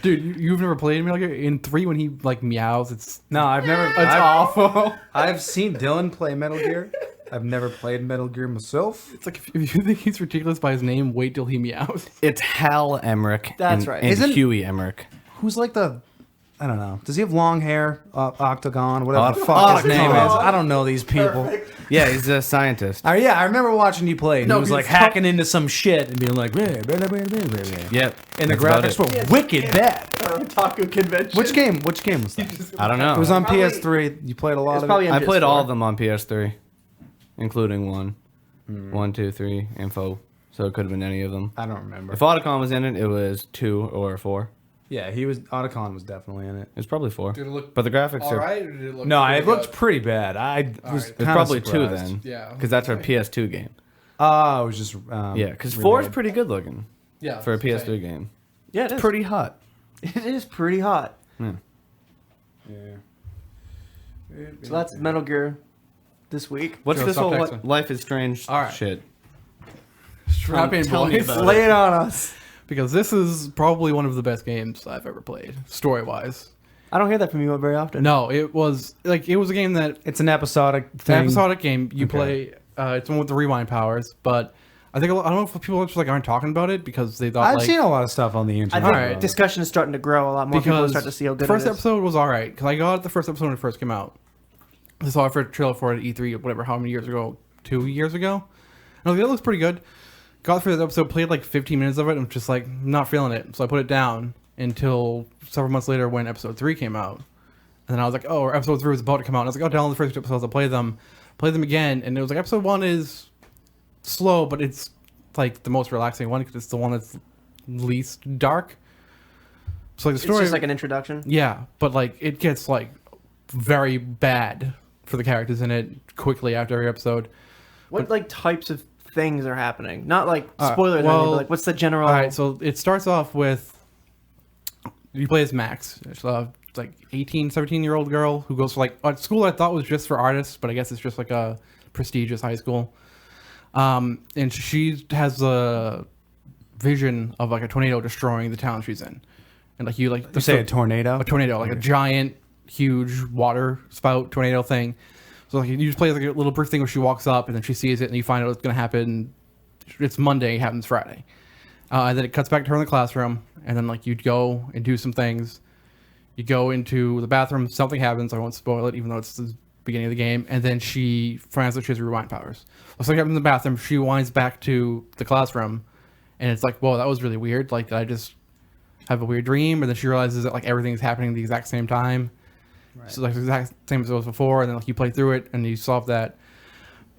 Dude, you've never played Metal Gear? In 3 when he like meows, it's No, I've never. it's I've, awful. I've seen Dylan play Metal Gear. I've never played Metal Gear myself. It's like if you think he's ridiculous by his name, wait till he meows. It's Hal Emmerich. That's and, right. And Isn't- Huey Emmerich. Who's like the? I don't know. Does he have long hair? Octagon, whatever the Otacon. fuck his name is. I don't know these people. Yeah, he's a scientist. Yeah, I remember watching you play. And No, he was like he's hacking into some shit and being like, "Bleh, bleh, bleh, bleh, bleh, bleh." Yep. And the that's about graphics it. were wicked bad. Otaku convention. Which game? Which game was that? I don't know. It was on Probably- PS3. You played a lot It's of probably it. I played all PS4. of them on PS3, including 1, 2, 3, and 4. so it could have been any of them. I don't remember. If Otacon was in it, it was 2 or 4. Yeah, he was. Otacon was definitely in it. It's probably 4. Did it look But the graphics all are right? Or did it look No, pretty it looked good? pretty bad. I was right. It's kinda probably 2 surprised. then. Yeah. Because that's our PS2 game. Oh, it was just Yeah, because 4 is remade. pretty good looking Yeah. for a PS3 same. game. Yeah, it is. Pretty hot. It is pretty hot. Yeah. Yeah. So that's Metal Gear this week. What's Joe, this stop whole texting. Life is Strange All right. shit? Strap in, Tell me boys. about Lay it on us. Because this is probably one of the best games I've ever played, story-wise. I don't hear that from you very often. No, it was a game that It's an episodic it's thing. an episodic game. You Okay. play. It's one with the rewind powers, but I think I don't know if people just aren't talking about it because they thought I've seen a lot of stuff on the I internet. think Alright. discussion is starting to grow a lot more. People because start to see how good the first it is. episode was all right because I got the first episode when it first came out. I saw it for a trailer for it at E3 or whatever, how many years ago? 2 years ago. And I was like, that looks pretty good. Got through the episode, played like 15 minutes of it, and I'm just like not feeling it. So I put it down until several months later when episode 3 came out. And then I was like, oh, episode 3 was about to come out. And I was like, oh, download the first 2 episodes, I'll play them again. And it was like episode 1 is slow, but it's like the most relaxing one because it's the one that's least dark. So like the story, It's just like an introduction. yeah, but like it gets like very bad for the characters in it quickly after every episode. What like types of things are happening? Not like Alright, spoilers, or anything, well, but like what's the general? All right, so it starts off with you play as Max. It's like 18, 17-year-old girl who goes to like a school I thought was just for artists, but I guess it's just like a prestigious high school. And she has a vision of like a tornado destroying the town she's in, and like You say a tornado? a tornado, like a giant, huge water spout tornado thing. So like you just play like a little brief thing where she walks up and then she sees it and you find out what's going to happen. It's Monday, it happens Friday. And then it cuts back to her in the classroom and then like you'd go and do some things. You go into the bathroom, something happens. I won't spoil it even though it's the beginning of the game. And then she finds out she has rewind powers. So something happens in the bathroom. She winds back to the classroom and it's like, whoa, that was really weird. Like, did I just have a weird dream? And then she realizes that like everything's happening at the exact same time. Right. So like the exact same as it was before, and then like you play through it and you solve that.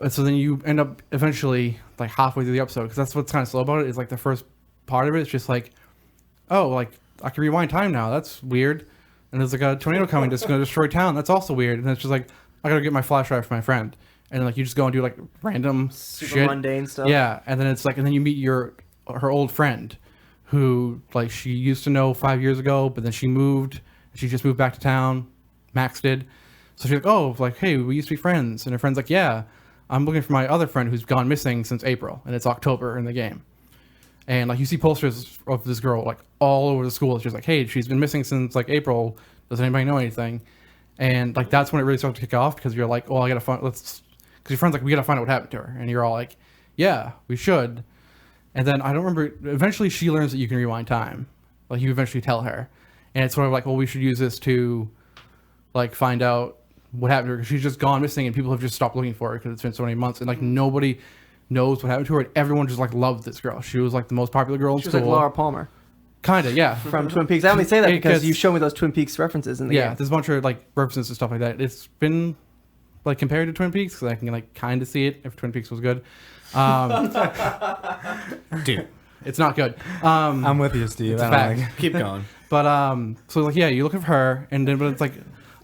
And so then you end up eventually like halfway through the episode because that's what's kind of slow about it is like the first part of it is just like, oh, like I can rewind time now. That's weird. And there's like a tornado coming that's going to destroy town. That's also weird. And it's just like I gotta get my flash drive for my friend. And then, like you just go and do like random Super shit. mundane stuff. Yeah, and then it's like, and then you meet her old friend, who like she used to know 5 years ago, but then she moved. She just moved back to town. Max did. So she's like, oh, like hey, we used to be friends. And her friend's like, yeah, I'm looking for my other friend who's gone missing since April, and it's October in the game. And like you see posters of this girl like all over the school. It's just like, hey, she's been missing since like April. Does anybody know anything? And like that's when it really starts to kick off because you're like, oh, I gotta find because your friend's like, we gotta find out what happened to her, and you're all like, yeah, we should. And then I don't remember. Eventually, she learns that you can rewind time. Like you eventually tell her, and it's sort of like, well, we should use this to like find out what happened to her because she's just gone missing, and people have just stopped looking for her because it's been so many months, and like nobody knows what happened to her. And everyone just like loved this girl. She was like the most popular girl in She was school. like Laura Palmer Kinda, yeah. from Twin Peaks. I only say that because Because- you show me those Twin Peaks references in the Yeah, game. there's a bunch of like references and stuff like that. It's been like compared to Twin Peaks because I can like kind of see it if Twin Peaks was good. Dude, It's not good. I'm with you, Steve. It's a I don't fact. like- keep going. But so like yeah, you look at her and then but it's like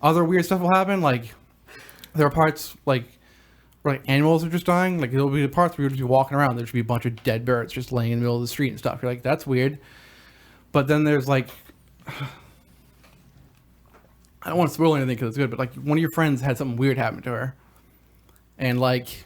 other weird stuff will happen. Like there are parts like where like animals are just dying. Like there'll be parts where you'll just be walking around. There'll just be a bunch of dead birds just laying in the middle of the street and stuff. You're like, that's weird. But then there's like I don't want to spoil anything because it's good, but like one of your friends had something weird happen to her, and like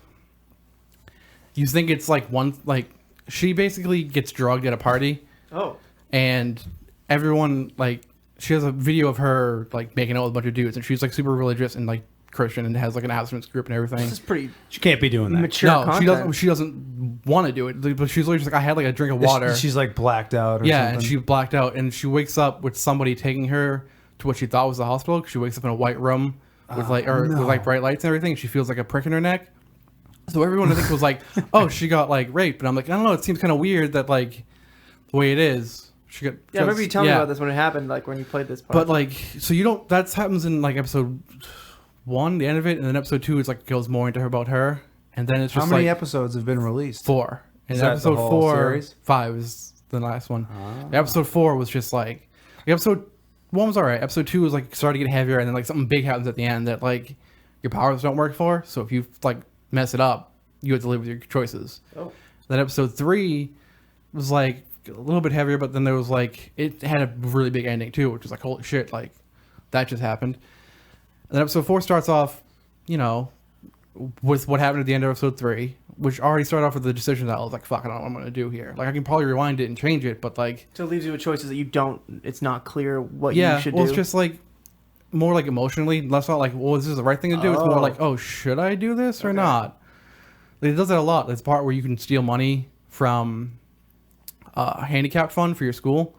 you think it's like one like she basically gets drugged at a party, Oh, and everyone like she has a video of her like making out with a bunch of dudes, and she's like super religious and like Christian and has like an abstinence group and everything. this is pretty She can't be doing that. mature No, content. she doesn't want to do it, but she's literally just like I had like a drink of water. She's like blacked out. Or Yeah, something. and she blacked out, and she wakes up with somebody taking her to what she thought was the hospital. 'Cause she wakes up in a white room with with like bright lights and everything. She feels like a prick in her neck. So everyone I think was like, "Oh, she got like raped," but I'm like, I don't know. It seems kind of weird that like the way it is, she got. Yeah, I remember you telling me yeah. about this when it happened, like when you played this part. But like, so you don't. That happens in like episode 1, the end of it, and then episode 2 is like goes more into her about her, and then it's How just many like episodes have been released? 4. And Is that the episode whole 4, series? 5 is the last one. Episode 4 was just like episode 1 was alright. Episode 2 was like starting to get heavier, and then like something big happens at the end that like your powers don't work for. So if you like mess it up, you have to live with your choices. Oh. Then episode 3 was like a little bit heavier, but then there was like it had a really big ending too, which was like holy shit, like that just happened. And then episode 4 starts off, you know, with what happened at the end of episode 3, which already started off with the decision that I was like, fuck, I don't know what I'm going to do here. Like, I can probably rewind it and change it, but like... So it leaves you with choices that you don't... It's not clear what yeah, you should well, do. it's just like, more like emotionally. Less not like, well, this is the right thing to do. It's more Oh. like, oh, should I do this or Okay. not? Like, it does that a lot. There's a part where you can steal money from a handicap fund for your school.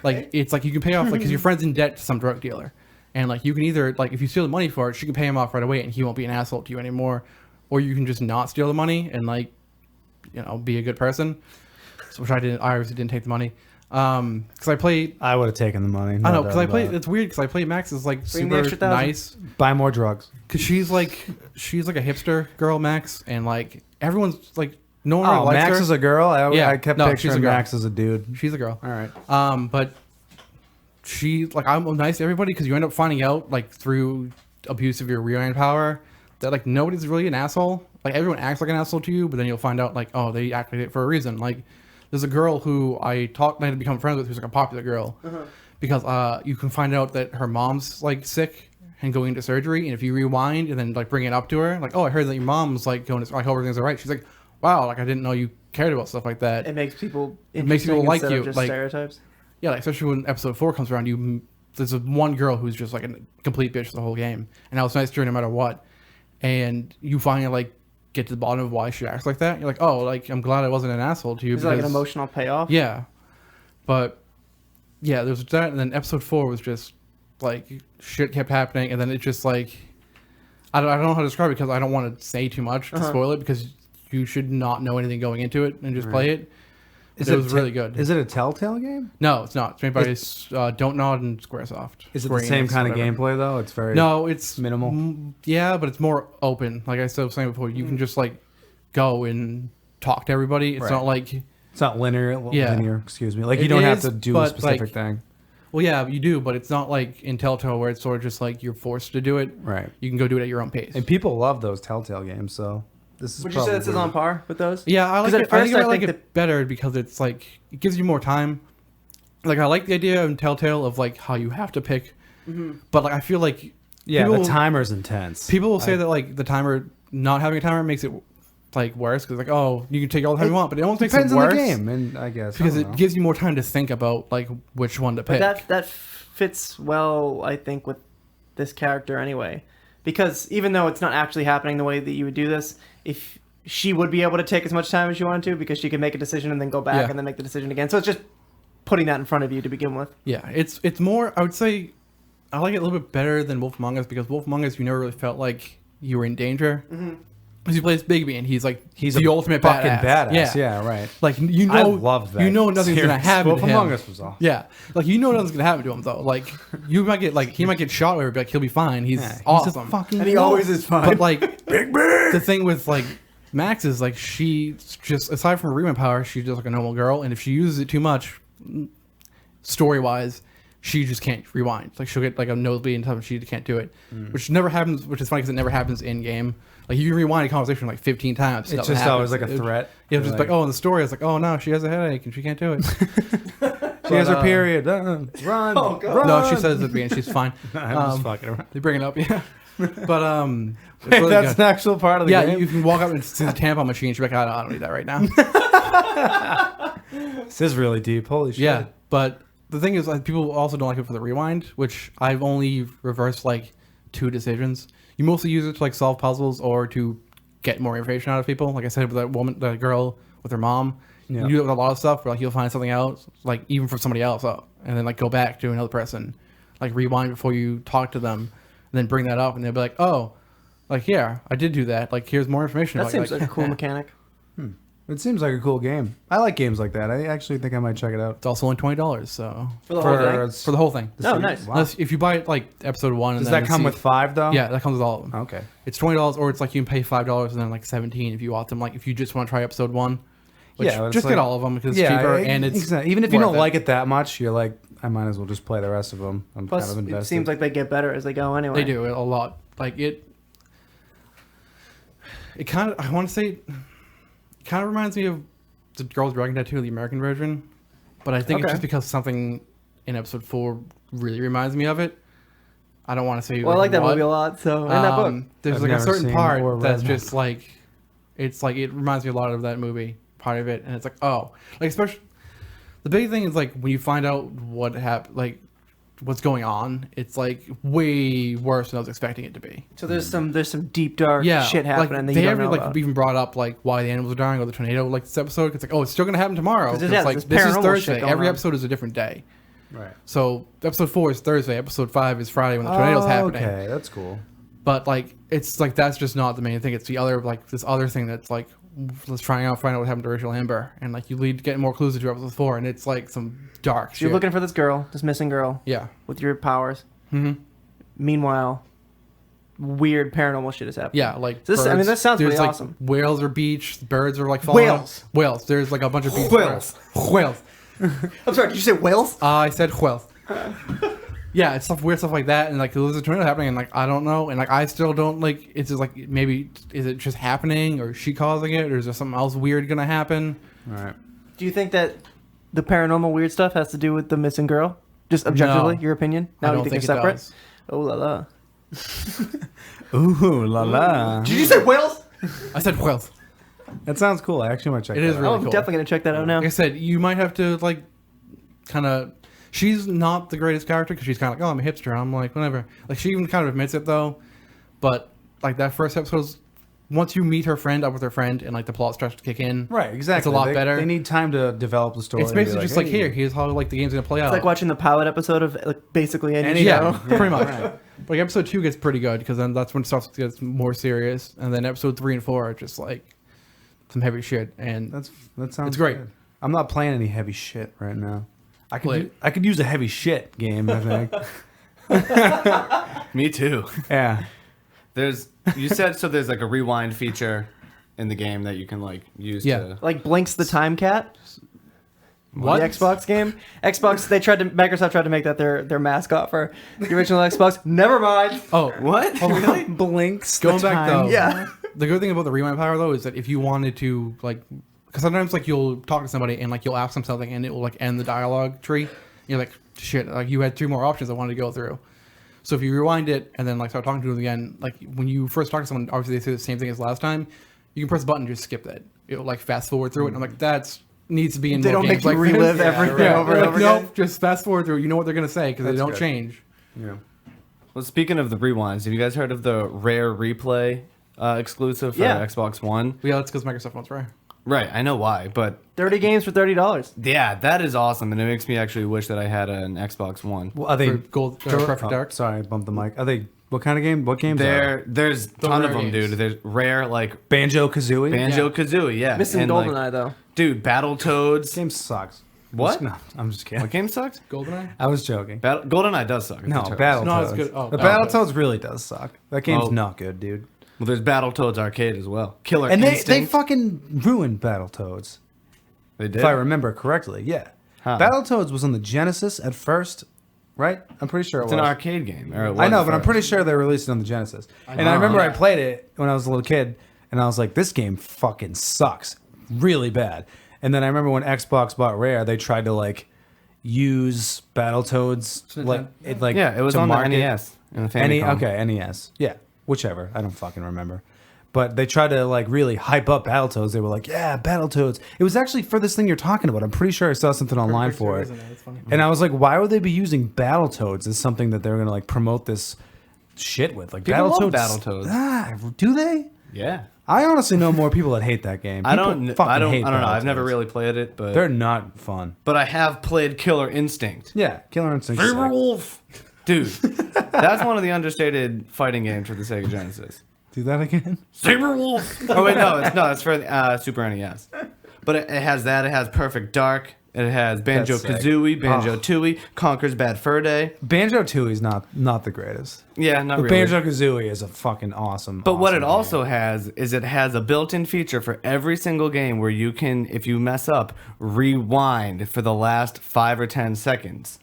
Like, it's like you can pay off, like, because your friend's in debt to some drug dealer. And like, you can either, like, if you steal the money for it, she can pay him off right away and he won't be an asshole to you anymore. Or you can just not steal the money and like, you know, be a good person. So, which I didn't. I obviously didn't take the money. Because I played. I would have taken the money. I know, because I played. played. It's weird because I played Max is like Bring the super extra 1,000. nice. Buy more drugs. Because she's like a hipster girl, Max, and like everyone's like no one really Oh, likes Max her. is a girl. Yeah, I kept no, she's a picturing girl. Max as a dude. She's a girl. All right. But she like I'm nice to everybody because you end up finding out like through abuse of your rewind power that like nobody's really an asshole. Like everyone acts like an asshole to you, but then you'll find out like oh they acted it for a reason. Like there's a girl who I had to become friends with who's like a popular girl because you can find out that her mom's like sick and going into surgery, and if you rewind and then like bring it up to her like oh I heard that your mom's like going to I hope everything's alright. She's like wow like I didn't know you cared about stuff like that. It makes people makes people interesting like instead of you, just like- stereotypes. Yeah, like, especially when episode 4 comes around, there's a one girl who's just like a complete bitch the whole game, and that was nice to her no matter what. And you finally like get to the bottom of why she acts like that. You're like, oh, like I'm glad I wasn't an asshole to you. Is it like an emotional payoff? Yeah, but yeah, there's that, and then episode 4 was just like shit kept happening, and then it just like I don't know how to describe it because I don't want to say too much to spoil it because you should not know anything going into it and just play it. It was really good. Is it a Telltale game? No, it's not. It's made by Don't Nod and Squaresoft. Is it Square the same Enix, kind of whatever. gameplay though? It's very No, it's minimal. Yeah, but it's more open. Like I was saying before, you can just like go and talk to everybody. It's Right. not like It's not linear. Yeah. Linear. Excuse me. Like It you don't have is, to do a but, specific like- thing. well, yeah, you do, but it's not like in Telltale where it's sort of just like you're forced to do it. Right. You can go do it at your own pace. And people love those Telltale games. So this is. Would you say this is on par with those? Yeah, I like 'Cause it. at first I I like think it better because it's like it gives you more time. Like I like the idea of Telltale of like how you have to pick, but like I feel like Yeah, people, the timer's intense. people will say that like the timer not having a timer makes it like worse because like oh you can take all the time you want, but it almost makes it Depends worse on the game, and I guess because I it don't know. gives you more time to think about like which one to pick. But that fits well, I think, with this character anyway. Because even though it's not actually happening the way that you would do this, if she would be able to take as much time as she wanted to, because she could make a decision and then go back Yeah. and then make the decision again. So it's just putting that in front of you to begin with. Yeah, it's more. I would say I like it a little bit better than Wolf Among Us because Wolf Among Us you never really felt like you were in danger. Because he plays Bigby and he's He's the a ultimate fucking badass. Yeah, right. Like you know, I loved that. You know nothing's gonna series. happen Wolf to him. Among Us was awesome. Yeah, like you know nothing's gonna happen to him though. Like you might get like he might get shot or whatever, but like, he'll be fine. He's Yeah, awesome. He's a fucking And he always is fine. But like the thing with like Max is like she's just aside from her rewind power, she's just like a normal girl, and if she uses it too much, story wise, she just can't rewind. Like she'll get like a nosebleed and stuff, and she can't do it, which never happens. Which is funny because it never happens in game. Like you can rewind a conversation like 15 times. It's nothing just always like a happens. threat. Yeah, just like oh, in the story, it's like oh no, she has a headache and she can't do it. She has her uh, period. Run. Oh, God. Run. No, she says at the end she's fine. I'm just fucking around. They bring it up, yeah. But it's Wait, really that's good. an actual part of the Yeah, game. you can walk up and see the tampon machine. She's like, I don't need that right now. This is really deep. Holy shit. Yeah, but the thing is, like, people also don't like it for the rewind, which I've only reversed like 2 decisions. You mostly use it to like solve puzzles or to get more information out of people. Like I said, with that woman, that girl with her mom, Yeah. you do it with a lot of stuff. Where like you'll find something else, like even from somebody else, and then like go back to another person, like rewind before you talk to them, and then bring that up, and they'll be like, oh, like yeah, I did do that. Like here's more information. That seems like a cool mechanic. It seems like a cool game. I like games like that. I actually think I might check it out. It's also only $20, so For the whole thing? for the whole thing. Oh, nice. Wow. Unless if you buy it like episode 1, and Does then that come with 5 though? Yeah, that comes with all of them. Okay. It's $20, or it's like you can pay $5 and then like $17 if you want them. Like if you just want to try episode 1. Which, but it's just like- get all of them because it's cheaper and it's exactly. Even if you worth don't it. like it that much, you're like, I might as well just play the rest of them. I'm Plus, kind of invested. it seems like they get better as they go anyway. They do it a lot. Like it kind of, I want to say, it kind of reminds me of the Girls Dragon Tattoo, the American version, but I think it's Okay. just because something in episode 4 really reminds me of it. I don't want to say. Well, I like that what. movie a lot. So in that book, There's I've like a never certain seen part or read that's that. just like, it's like it reminds me a lot of that movie part of it, and it's like, oh, like especially the big thing is like when you find out what happened, like what's going on, it's like way worse than I was expecting it to be. so there's some deep dark shit happening like that they you don't haven't know like about. even brought up like why the animals are dying or the tornado like this episode. It's like, oh, it's still gonna happen tomorrow. 'Cause It's there's like this this is paranormal shit Thursday. going Every on. episode is a different day. right. So episode 4 is Thursday. Episode 5 is Friday when the tornado's happening. Okay, that's cool. But like it's like that's just not the main thing. It's the other like this other thing that's like let's find out what happened to Rachel Amber, and like you lead to getting more clues into episode 4, and it's like some dark So shit. you're looking for this girl, this missing girl, yeah. with your powers. Mm-hmm. Meanwhile, weird paranormal shit is happening. Yeah, like This- I mean, birds. this sounds There's, pretty like, awesome. Whales are beach. Birds are like falling out. Whales. Whales. There's like a bunch of beach. Whales. Whales. I'm sorry. Did you say whales? I said whales. Yeah, it's stuff weird stuff like that, and like there's a tornado happening, and like I don't know, and like I still don't like. It's just like maybe is it just happening, or is she causing it, or is there something else weird gonna happen? All right. Do you think that the paranormal weird stuff has to do with the missing girl? Just objectively, No. your opinion? I Now don't you think think they're it separate? does. Oh la la. Ooh la la. Did you say whales? I said whales. That sounds cool. I actually might check It that is out. really I'm cool. definitely gonna check that out now. Like I said, you might have to like kind of. She's not the greatest character because she's kind of like, oh, I'm a hipster. I'm like, whatever. Like she even kind of admits it though, but like that first episode's once you meet her friend up with her friend and like the plot starts to kick in, Right, exactly. It's a lot They- better. They need time to develop the story. It's and be basically just like hey. here's how like the game's gonna play out. It's like watching the pilot episode of like basically any Yeah, show. pretty much. But like episode 2 gets pretty good because then that's when stuff gets more serious, and then episode 3 and 4 are just like some heavy shit. And That sounds. It's great. good. I'm not playing any heavy shit right now. Play I could use a heavy shit game. I think. Me too. Yeah. You said so. There's like a rewind feature in the game that you can like use. Yeah. To, Like Blinks the Time Cat. what? The Xbox game. Microsoft tried to make that their mascot for the original Xbox. Never mind. Oh, what? Really? Blinks. going the back time. though. Yeah. The good thing about the rewind power though is that if you wanted to like, because sometimes like you'll talk to somebody and like you'll ask them something and it will like end the dialogue tree. You're like, shit, like you had 3 more options I wanted to go through. So if you rewind it and then like start talking to them again, like when you first talk to someone, obviously they say the same thing as last time. You can press a button and just skip that. It'll like fast forward through it. And I'm like, that's needs to be in They more don't games make you like this. relive everything Yeah, over and like, over nope, again. just fast forward through. You know what they're gonna say because they That's don't good. change. Yeah. Well, speaking of the rewinds, have you guys heard of the Rare Replay exclusive for Yeah. Xbox One? Yeah, that's because Microsoft wants Rare. Right, I know why, but 30 games for $30. yeah, that is awesome, and it makes me actually wish that I had an Xbox One. Well, are they For gold, Perfect Dark. Sorry, I bumped the mic. Are they? What kind of game? What games? There's a ton of rare them, games. dude. There's Rare like Banjo Kazooie. Banjo Kazooie, yeah. Missing and, like, GoldenEye though. dude, Battletoads. This game sucks. What? No, I'm just kidding. What game sucked? GoldenEye. I was joking. GoldenEye does suck. It's No, terrible. Battletoads. Not as good. Oh, the Battletoads. Battletoads really does suck. That game's Oh. not good, dude. Well, there's Battletoads Arcade as well. Killer And they Instinct. fucking ruined Battletoads. They did. If I remember correctly, yeah. Huh. Battletoads was on the Genesis at first, right? I'm pretty sure it It's was. an arcade game. Or it I was know, but I'm first. pretty sure they released it on the Genesis. And I remember I played it when I was a little kid, and I was like, this game fucking sucks. Really bad. And then I remember when Xbox bought Rare, they tried to, like, use Battletoads. Yeah, it was to on the market. NES. And the Famicom. Okay, NES. Yeah, whichever. I don't fucking remember. But they tried to like really hype up Battletoads. They were like, "Yeah, Battletoads." It was actually for this thing you're talking about. I'm pretty sure I saw something online for it. That's funny. And I was like, "Why would they be using Battletoads as something that they're gonna like promote this shit with?" Like People love Battletoads. Battletoads. Ah, do they? Yeah. I honestly know more people that hate that game. I People don't fucking know. hate I've never Battletoads. really played it, but They're not fun. I have played Killer Instinct. Yeah, Killer Instinct. is sick. Wolf. Dude, that's one of the understated fighting games for the Sega Genesis. Do that again. Saberwolf. Oh wait, no, it's for Super NES. But it has that. It has Perfect Dark. It has Banjo sick. Kazooie, Banjo Tooie, Conker's Bad Fur Day. Banjo Tooie's not the greatest. Yeah, not But really. Banjo Kazooie is a fucking awesome. But what awesome it game. also has is it has a built-in feature for every single game where you can, if you mess up, rewind for the last 5 or 10 seconds.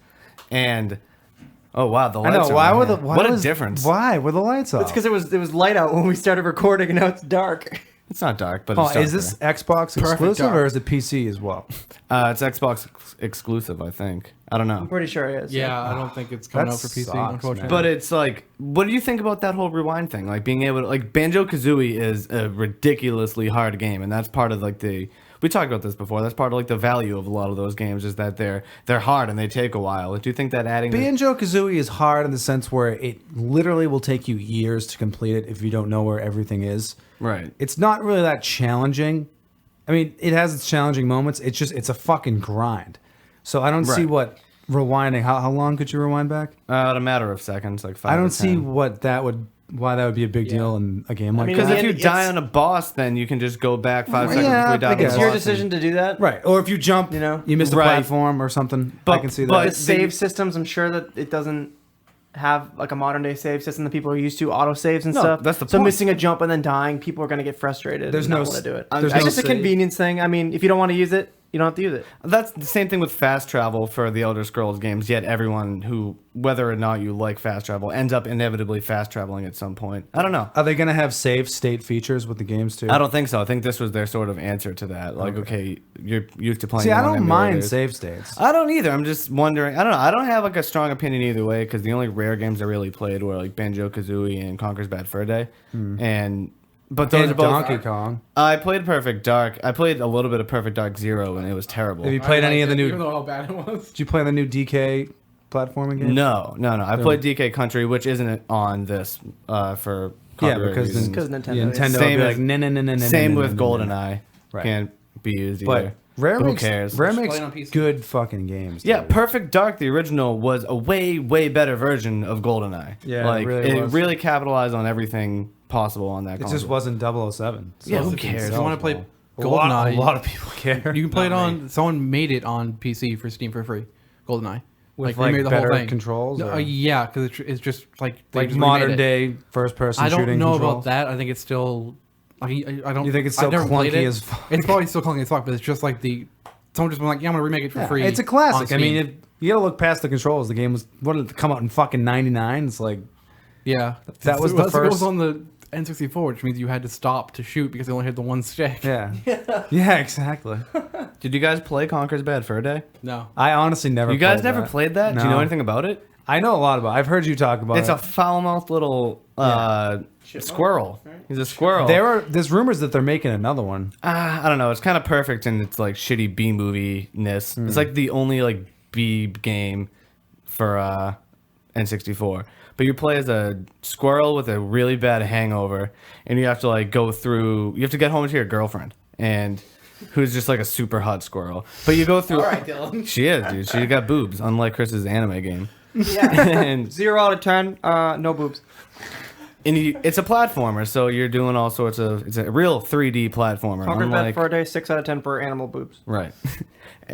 And oh wow, the I lights know are why on were here. the why what was, a difference. Why were the lights off? It's because it was light out when we started recording, and now it's dark. It's not dark, but Oh, it's darker. is this Xbox exclusive or is it PC as well? It's Xbox exclusive, I think. I don't know. I'm pretty sure it is. Yeah, I don't think it's coming That out for PC, sucks, unfortunately. But it's like, what do you think about that whole rewind thing? Like being able to, like Banjo Kazooie is a ridiculously hard game, and that's part of like we talked about this before. That's part of like the value of a lot of those games is that they're hard and they take a while. Do you think that adding Banjo Kazooie is hard in the sense where it literally will take you years to complete it if you don't know where everything is. right? It's not really that challenging. I mean, it has its challenging moments. It's a fucking grind. So I don't see Right. what rewinding. How long could you rewind back? In a matter of seconds, like 5 I or don't see 10. why that would be a big deal in a game like mean, Because that. if you It's- die on a boss, then you can just go back 5 seconds yeah, before you die I on the guess. It's your boss. decision to do that. Right, or if you jump, You know? you missed a Right. platform or something. I But- can see but- that. The save systems, I'm sure that it doesn't have like a modern day save system that people are used to, auto saves and No, stuff. that's the so point. missing a jump and then dying, people are going to get frustrated. There's and no not s- want to do it. there's It's no just a save. convenience thing. I mean, if you don't want to use it, you don't have to use it. That's the same thing with fast travel for the Elder Scrolls games. Yet everyone who, whether or not you like fast travel, ends up inevitably fast traveling at some point. I don't know. Are they going to have save state features with the games too? I don't think so. I think this was their sort of answer to that. Like, okay, you're used to playing. See, I them on don't mind emulators. save states. I don't either. I'm just wondering. I don't know. I don't have like a strong opinion either way because the only rare games I really played were like Banjo Kazooie and Conker's Bad Fur Day, but those And are both. Donkey Kong. I played Perfect Dark. I played a little bit of Perfect Dark Zero and it was terrible. Have you played any of the new? Even though how bad it was. Did you play the new DK platforming game? No. I played DK Country, which isn't on this for Yeah, copyright because reasons. Because Nintendo. Yeah, is. Nintendo would Same be as- like no. Same no, with no, no, no. GoldenEye. Right. Can't be used But either. Rare Who makes cares? Rare Just makes play it on PC. good fucking games. Yeah, dude. Perfect Dark, the original, was a way better version of GoldenEye. Yeah, like it really was. capitalized on everything possible on that. It console. just wasn't 007. So Yeah, who it's cares? If you want to play A lot, GoldenEye, a lot of people care. you can play it Not on. me. Someone made it on PC for Steam for free. GoldenEye. With, they like, made the better whole thing. controls, No, or- yeah, because it's just like they like just modern remade it. day first person I don't shooting know controls. about that. I think it's still. I don't. You think it's I've still never played clunky it. as fuck? It's probably still clunky as fuck, but it's just like someone just been like, yeah, I'm gonna remake it for Yeah, free. it's a on classic. I mean, Steam. if you gotta look past the controls. The game was what did it come out in fucking '99? It's like yeah, that was the It was first- on the N64, which means you had to stop to shoot because they only had the one stick. yeah, yeah, exactly. Did you guys play Conker's Bad Fur Day? No. I honestly never. You guys played never that. played that? Do you No. know anything about it? I know a lot about it. I've heard you talk about It's it. a foul-mouthed little squirrel. He's a squirrel. There's rumors that they're making another one. I don't know. It's kind of perfect in its like shitty B movie-ness. It's like the only like B game for N64. But you play as a squirrel with a really bad hangover, and you have to like go through. You have to get home to your girlfriend, and who's just like a super hot squirrel. But you go through. All right, Dylan. She is, dude. She got boobs, unlike Chris's anime game. Yeah. and 0 out of 10. No boobs. it's a platformer, so you're doing all sorts of. It's a real 3D platformer. Conquer Bad unlike, for a day. 6 out of 10 for animal boobs. Right.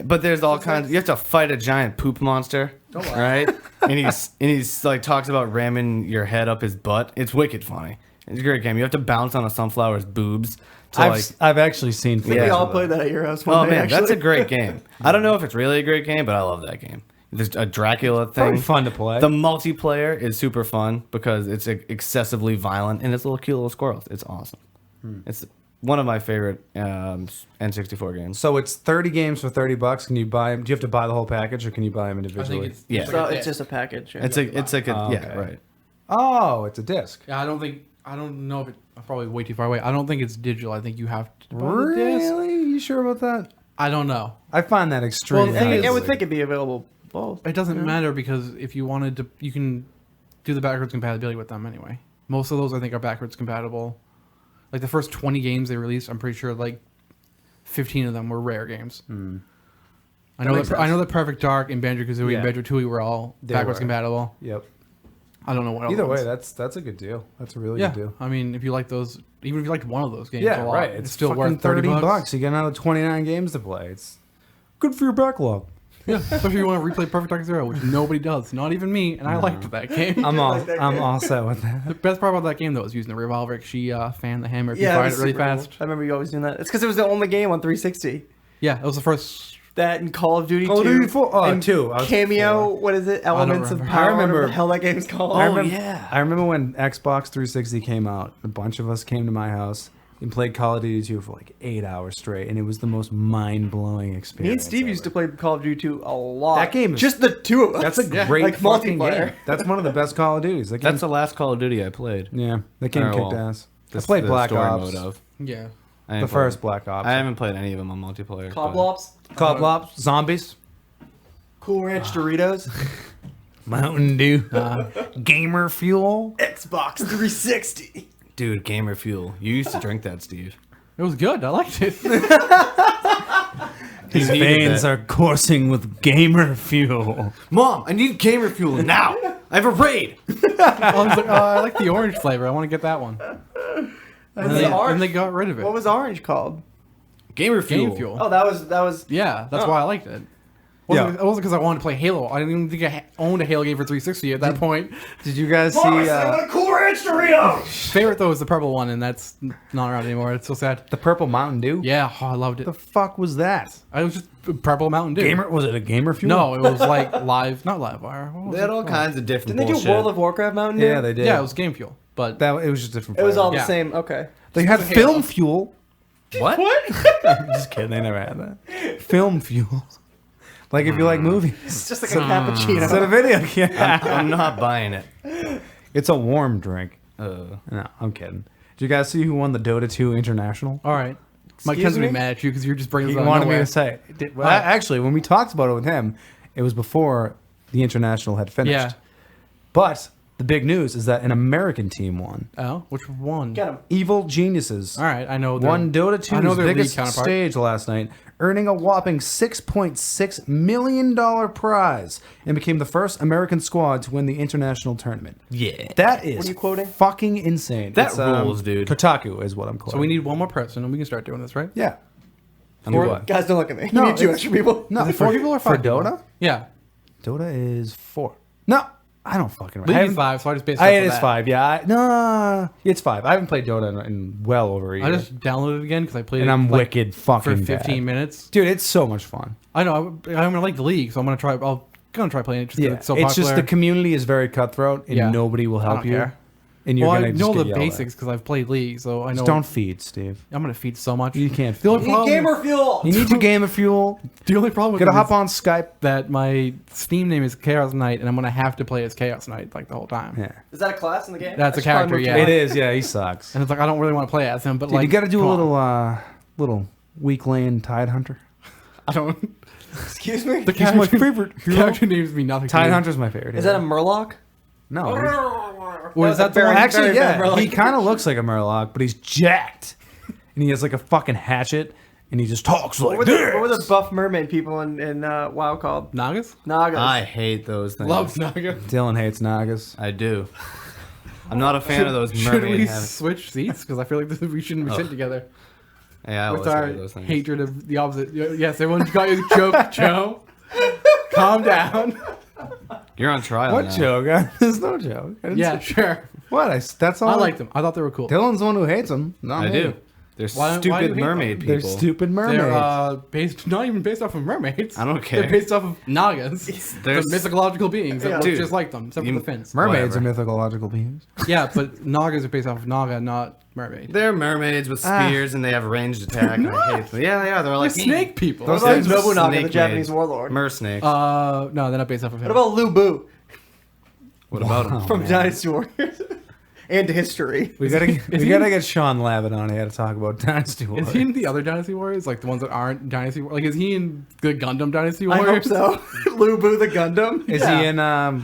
But there's all kinds. You have to fight a giant poop monster, right? and he's like talks about ramming your head up his butt. It's wicked funny. It's a great game. You have to bounce on a sunflower's boobs to like. I've actually seen. I think we Yeah. all played that at your house one Oh day, man, actually. that's a great game. I don't know if it's really a great game, but I love that game. There's a Dracula thing. Probably fun to play. The multiplayer is super fun because it's excessively violent and it's little cute little squirrels. It's awesome. It's one of my favorite N64 games. So it's 30 games for $30. Can you buy them? Do you have to buy the whole package, or can you buy them I individually? think it's Yeah. So like a it's just a package. Yeah. It's like a Oh, yeah, okay. right. Oh, it's a disc. Yeah, I don't know if it. I'm probably way too far away. I don't think it's digital. I think you have to buy the disc. Really? You sure about that? I don't know. I find that extremely. the thing is- I would think it'd be available both. It doesn't matter because if you wanted to, you can do the backwards compatibility with them anyway. Most of those I think are backwards compatible. Like the first 20 games they released, I'm pretty sure like 15 of them were rare games. I know makes that I sense. know that Perfect Dark and Banjo Kazooie Yeah. and Banjo Tooie were all They backwards were. compatible. Yep. I don't know what else. Either way, that's a good deal. That's a really yeah. good deal. I mean, if you like those, even if you liked one of those games, Yeah, a lot, right. it's It's still fucking worth $30 $30. You get another 29 games to play. It's Good for your backlog. Yeah, especially if you want to replay Perfect Dark Zero, which nobody does, not even me, and I liked that game. I'm all set with that. The best part about that game though was using the revolver. She fanned the hammer if you Yeah, fired was it really super cool. fast. I remember you always doing that. It's because it was the only game on 360. Yeah, it was the first. That and Call of Duty Call of 2. Duty 4? Oh, and 2. I was Cameo, what is it? Elements of remember. Power. I remember- Whatever the hell that game's called. I remember, yeah. I remember when Xbox 360 came out. A bunch of us came to my house and played Call of Duty 2 for like 8 hours straight, and it was the most mind-blowing experience. Me and Steve used to play Call of Duty 2 a lot. That game is- just the two of us. That's a great like fucking multiplayer. game. That's one of the best Call of Duties. That game, That's the last Call of Duty I played. yeah, that game Or, kicked well, ass. I This- played the Black story Ops, mode of. Yeah. I the haven't first played- Black Ops. I haven't played any of them on multiplayer. Cob but- Lops, Call Ops, Zombies, Cool Ranch Doritos, Mountain Dew, Gamer Fuel. Xbox 360. Dude, Gamer Fuel. You used to drink that, Steve. It was good. I liked it. His needed veins that. are coursing with Gamer Fuel. Mom, I need Gamer Fuel now. I have a raid. I was like, oh, I like the orange flavor. I want to get that one. And they, orange? and they got rid of it. What was Orange called? Gamer Fuel. Game Fuel? Oh, that was. Yeah, that's Oh. why I liked it. It wasn't because I wanted to play Halo. I didn't even think I owned a Halo game for 360 at that point. Did you guys see Cool Ranch Doritos. Favorite though is the purple one, and that's not around anymore. It's so sad. the purple Mountain Dew? Yeah, oh, I loved it. The fuck was that? I was just purple Mountain Dew. Gamer? Was it a Gamer Fuel? No, it was like live, not live wire. What was They had it all called? kinds of different Didn't they do bullshit. World of Warcraft Mountain Dew? Yeah, they did. Yeah, it was Game Fuel, but That it was just different. It was all Yeah. the same. Okay. They had Halo. Film Fuel. What? I'm just kidding. They never had that. Film Fuel. Like if you like movies. It's just like a cappuccino. Instead of video. Yeah. I'm not buying it. It's a warm drink. Uh, No, I'm kidding. Did you guys see who won the Dota 2 International? all right. Mike Excuse Ken's gonna me? be mad at you because you're just bringing He this out of wanted me nowhere. to say it. Well, Why? actually, when we talked about it with him, it was before the International had finished. Yeah. But the big news is that an American team won. Oh, which one? Get him. Evil Geniuses All right, I know. their- won Dota I know 2's their league biggest counterpart. stage last night, earning a whopping $6.6 million prize, and became the first American squad to win the international tournament. yeah. That is What are you quoting? fucking insane. That It's, rules, dude. Kotaku is what I'm quoting. So we need one more person, and we can start doing this, right? Yeah. I'm For good. what? Guys, don't look at me. No, you need two it's- extra people. No, Is it 4 people or 5 for people? Dota? Yeah, Dota is 4. No, I don't fucking League I is haven't- 5, so I just based I, off it of is that. 5, yeah. No, it's 5. I haven't played Dota in well over a year. I just downloaded it again because I played and it I'm like, wicked for fucking 15 bad. minutes. Dude, it's so much fun. I know. I'm gonna like the league, so I'm gonna try. I'm gonna try playing it just 'cause Yeah, it's so it's popular. just the community is very cutthroat, and Yeah. nobody will I help don't you. care. And you're Well, gonna I just know get the yelled at. basics because I've played league, so I know. Just don't feed, Steve. I'm gonna feed so much. You can't The only feed. Need problem. gamer fuel. You need your Gamer Fuel. The only problem with Gotta it hop is on Skype. that my Steam name is Chaos Knight, and I'm gonna have to play as Chaos Knight like the whole time. Yeah, Is that a class in the game? That's I a should probably character, move to yeah. one. it is. Yeah, he sucks. And it's like I don't really want to play as him, but Dude, like you got to do a come on. little weak lane Tide Hunter. I don't. Excuse me. The He's my character, favorite hero. character names mean nothing. to Tide me. Hunter's my favorite. Is that a hero. Murloc? no? Or is that the very- one? Actually, very yeah, bad Murloc. he kind of looks like a Murloc, but he's jacked, and he has like a fucking hatchet, and he just talks like What this. were the buff mermaid people in WoW called? Nagas? Nagas. I hate those things. Loves Naga. Dylan hates Nagas. I do. I'm not a fan of those Should mermaid we heavy. switch seats? Because I feel like we shouldn't be sitting together. Yeah, I With always our hate those things. hatred of the opposite. Yes, everyone's got your joke, Joe. Calm down. You're on trial What now. joke? There's no joke. I didn't Yeah, say- sure. What? That's all. I liked them. I thought they were cool. Dylan's the one who hates them. Not I me. do. They're Why do stupid you hate mermaid them? They're people. stupid mermaids. They're based, not even based off of mermaids. I don't care. They're based off of Nagas. They're There's- mythological beings that Yeah. look Dude, just like them, except for you- the fins. Mermaids Whatever. are mythological beings. Yeah, but Nagas are based off of Naga, not mermaid. They're mermaids with spears and they have ranged attack. And I hate them. Yeah, they are. They're like They're snake people. Those What about things are Nobunaga, the snake Japanese maids. warlord? Mer snakes. No, they're not based off of him. What about Lu Bu What about them? from Dynasty Warriors and history? We gotta he- get Sean Lavin on here to talk about Dynasty Is Warriors. he in the other Dynasty Warriors? Like the ones that aren't Dynasty Warriors? Like, is he in the Gundam Dynasty I Warriors? hope so. Lu Bu the Gundam. Is Yeah. he in the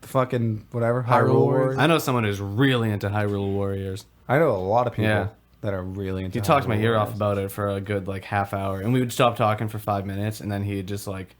fucking whatever Hyrule Hyrule Warriors? I know someone who's really into Hyrule Warriors. I know a lot of people Yeah. that are really into. He talked my Hyrule ear off Warriors. about it for a good like half hour, and we would stop talking for 5 minutes, and then he'd just like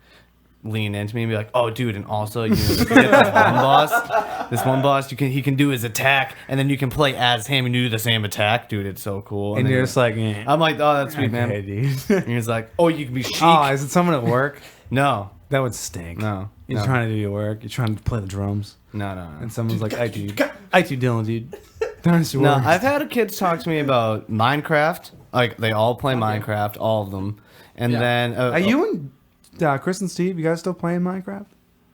lean into me and be like, "Oh, dude, and also you get this one boss. This one boss, he can do his attack, and then you can play as him and you do the same attack, dude. It's so cool." And then you're just like, I'm like, "Oh, that's sweet, man." okay, dude. And he's like, "Oh, you can be Sheik." Oh, is it someone at work? No, That would stink. No, You're no. trying to do your work. You're trying to play the drums. no. And someone's like, I do Dylan, dude. Darn No, I've had kids talk to me about Minecraft. Like they all play Minecraft, all of them. And Yeah. then Are you and Chris and Steve, you guys still playing Minecraft?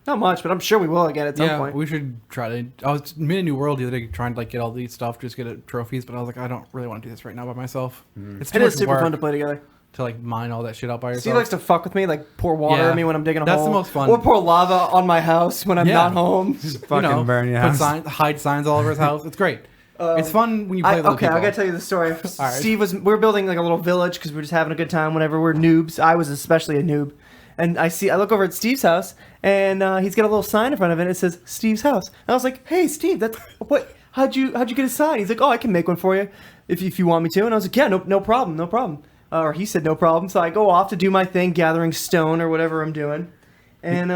Not much, but I'm sure we will again at some Yeah, point. we should try to. I was made a new world the other day trying to like get all these stuff, just get trophies. But I was like, I don't really want to do this right now by myself. It's too It much is super work fun to play together. to like mine all that shit out by yourself. Steve likes to fuck with me, like pour water Yeah. on me when I'm digging a That's hole. the most fun. Or pour lava on my house when I'm Yeah. not home. Fucking burn your put house. hide signs all over his house. It's great. It's fun when you play with other Okay, people. I gotta tell you the story. right. Steve we were building like a little village because we were just having a good time. Whenever we're noobs, I was especially a noob, and I look over at Steve's house, and he's got a little sign in front of it. It says Steve's house. And I was like, "Hey, Steve, that's what? How'd you get a sign?" He's like, "Oh, I can make one for you if you want me to." And I was like, "Yeah, no problem." Or he said, "No problem." So I go off to do my thing, gathering stone or whatever I'm doing, and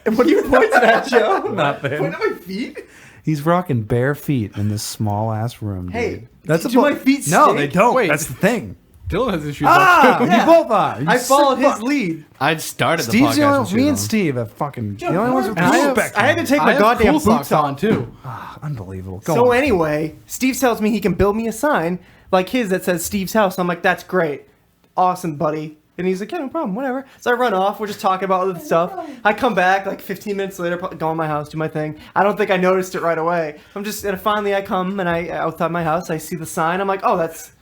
what are you pointing at, Joe? Nothing. Pointing at my feet. He's rocking bare feet in this small ass room. Dude. Hey, that's do my feet No, stink? they don't. Wait. That's the thing. Dylan has issues. Ah, Yeah. you both are. You I followed sick his fuck. lead. I started the Steve's the podcast. only, with me you, and though. Steve are fucking the only ones with And I have- respect. I had to take I my have goddamn cool boots socks off. on too. Unbelievable. Go So on. anyway, Steve tells me he can build me a sign like his that says Steve's house. I'm like, "That's great, awesome, buddy." And he's like, "Yeah, no problem, whatever." So I run off. We're just talking about other stuff. I come back like 15 minutes later, go in my house, do my thing. I don't think I noticed it right away. And finally I come and I outside my house. I see the sign. I'm like, "Oh, that's."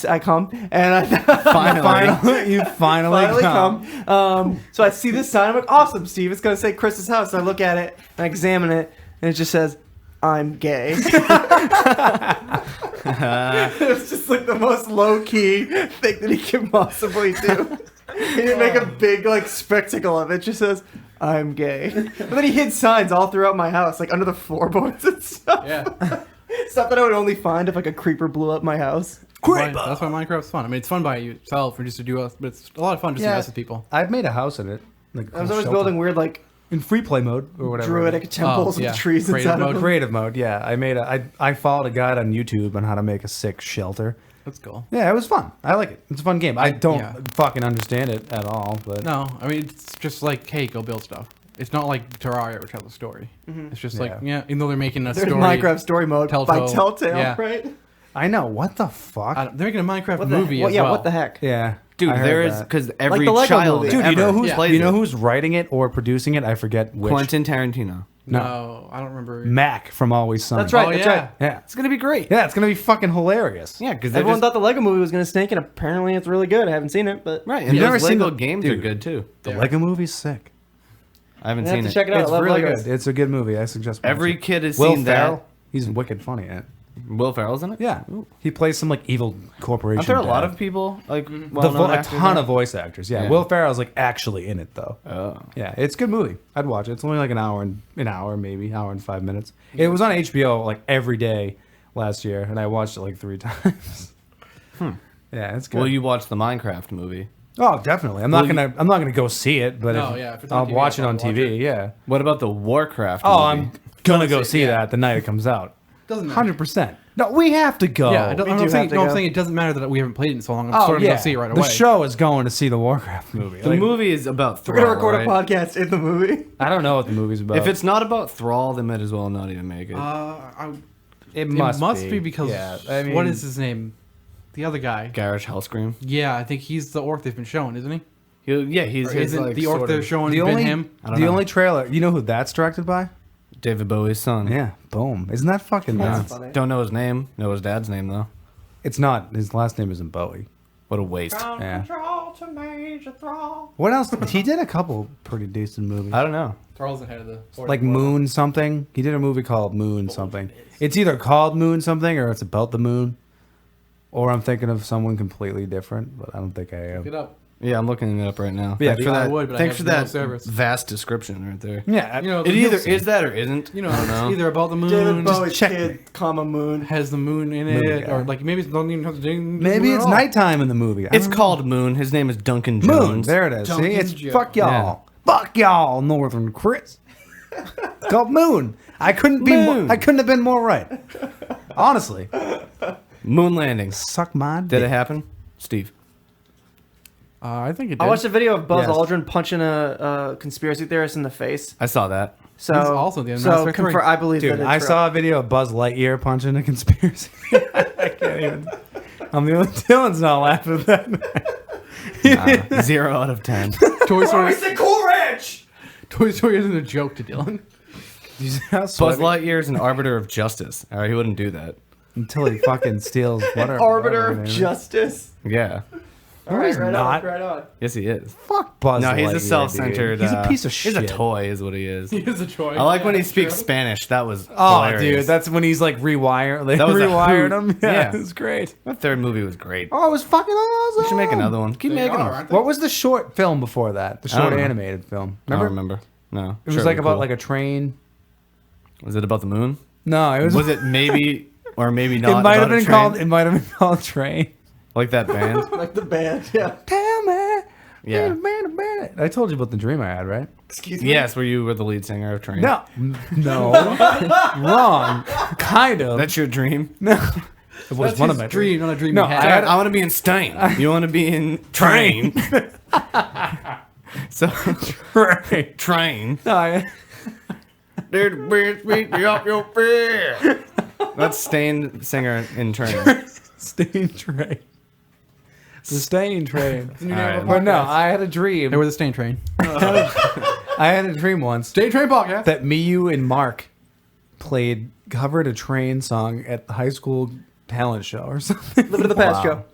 I come and I Finally, you finally come. So I see this sign. I'm like, "Awesome, Steve. It's gonna say Chris's house." And I look at it and I examine it, and it just says, "I'm gay." It's just like the most low key thing that he can possibly do. He didn't make a big like spectacle of it. It just says, "I'm gay." But then he hid signs all throughout my house, like under the floorboards and stuff. Yeah. Stuff that I would only find if like a creeper blew up my house. That's why Minecraft's fun. I mean, it's fun by yourself or just to do us, but it's a lot of fun just to mess with people. I've made a house in it. Like a I was cool always shelter. building weird like in free play mode or whatever. druidic temples yeah. with trees Creative inside of mode. them. Creative mode, yeah. I followed a guide on YouTube on how to make a sick shelter. That's cool. Yeah, it was fun. I like it. It's a fun game. I don't Yeah. fucking understand it at all, but No, I mean it's just like, hey, go build stuff. It's not like Terraria, which has a story. It's just like, Yeah. even though they're making a There's story. Minecraft story mode by Telltale. Telltale, Yeah. right? I know what the fuck. They're making a Minecraft What movie the, as yeah, well. what the heck? Yeah, Dude, I heard there is that. because every the Lego child, movie. Dude, you know ever who's Yeah. you know who's writing it or producing it? I forget which. Quentin Tarantino. No, I don't remember. Mac from Always Sunny. That's right. Oh, that's yeah. right. Yeah, It's gonna be great. yeah, it's gonna be fucking hilarious. Yeah, because Everyone thought the Lego movie was going to stink, and apparently it's really good. I haven't seen it, but right. And You've never those seen Lego the- games are Dude. good too. The Yeah. Lego movie's sick. I haven't I have seen to it. check it out. It's I love really Legos. good. It's a good movie. I suggest watching Every it. kid has Will seen Ferrell, that. he's wicked funny in it. Will Ferrell's in it. Yeah, he plays some like evil corporation. Aren't there a lot dad. of people like a well-known a actors ton in it? of voice actors? Yeah. Yeah. Will Ferrell's like actually in it though. Oh. Yeah, it's a good movie. I'd watch it. It's only like an hour maybe hour and 5 minutes. It was on HBO like every day last year, and I watched it like 3 times. Yeah, it's good. Well, you watched the Minecraft movie. Oh, definitely. I'm not gonna go see it, but No, if, yeah, if it's on I'll TV, watch it I'll on watch TV. it. Yeah. What about the Warcraft? Oh, movie? I'm gonna go see yeah. that the night it comes out. Doesn't matter. 100%. No, we have to go. Yeah, I'm do not have saying, to no, I'm go. saying it doesn't matter that we haven't played it in so long. I'm Oh, sort of yeah. going to see it right away. The show is going to see the Warcraft movie. The Like, movie is about We're Thrall. going to record right? a podcast in the movie. I don't know what the movie's about. If it's not about Thrall, they might as well not even make it. it it must be because yeah, I mean, what is his name? The other guy. Garrosh Hellscream. Yeah, I think he's the orc they've been showing, isn't he? He's Or his, isn't like, the orc sort they're of showing the been only him? I don't the know. only trailer? You know who that's directed by? David Bowie's son. Yeah, boom. Isn't that fucking That's nuts? funny. Don't know his name. Know his dad's name though. It's not. His last name isn't Bowie. What a waste. Yeah. What else? He did a couple pretty decent movies. I don't know. Charles ahead of the Like Moon something. He did a movie called Moon something. It's either called Moon something or it's about the moon. Or I'm thinking of someone completely different, but I don't think I am. Look it up. Yeah, I'm looking it up right now. Yeah, Thanks for I that. would, but I Thanks have for no that service. vast description right there. Yeah, You know, It either is that or isn't. You know, I don't it's know. either about the moon. David just Bowie's check kid, comma moon. has the moon in Moon it, guy. or like maybe it's don't even have to do maybe moon at it's all. nighttime in the movie. I It's don't know. called Moon. His name is Duncan Moon. Jones. There it is. See, Duncan it's Jones. fuck y'all. Fuck y'all, Northern Chris. It's called Moon. I couldn't Moon. I couldn't have been more right. Honestly, Moon landing. suck my dick. Did it happen, Steve? I think it did. I watched a video of Buzz Yes. Aldrin punching a conspiracy theorist in the face. I saw that. So He's also the so Mass Effect 3. I believe Dude, that it's I real. saw a video of Buzz Lightyear punching a conspiracy. I can't even. I'm the only Dylan's not laughing at that. 0 out of 10. Toy Story. Cool Ranch. Toy Story isn't a joke to Dylan. You see how Buzz sweaty- Lightyear is an arbiter of justice. All right, he wouldn't do that. until he fucking steals whatever. Arbiter whatever of it is. justice. Yeah. All right, he's right not. on, right on. Yes, he is. Fuck Buzz No, he's Lightyear, a self-centered. dude. He's a piece of He's shit. a toy, is what he is. He is a toy. I like when he Yeah, speaks true. Spanish. That was Oh, hilarious. dude, that's when he's like rewire. They That was a rewired hoot. him. Yeah, Yeah. it was great. That third movie was great. Oh, it was fucking awesome. We should make another one. Keep They making are, them. aren't they? What was the short film before that? The I don't short know. animated film. I don't Remember? remember. No. It was like about like a train. Was it about the moon? No, it was. Was it maybe or maybe not? It might have about a been train? called. It might have been called Train. Like that band. Like the band, yeah. Tell me. Yeah. I told you about the dream I had, right? Excuse me. Yes, where you were the lead singer of Train. No, no, wrong. Kind of. That's your dream. no. It was That's one his of my dream, not a dream No, he I had. had- I want to be in Stein. You want to be in Train. So Right. Train. No, I, Dude, beat me up your fear. That's Stain singer in Train. Stain Train. The Stain Train. New name Alright. of But the no, podcast. I had a dream. They were the Stain Train. I had a dream once Stain Train podcast. that me, you, and Mark covered a Train song at the high school talent show or something. Living in the past, Wow. Joe.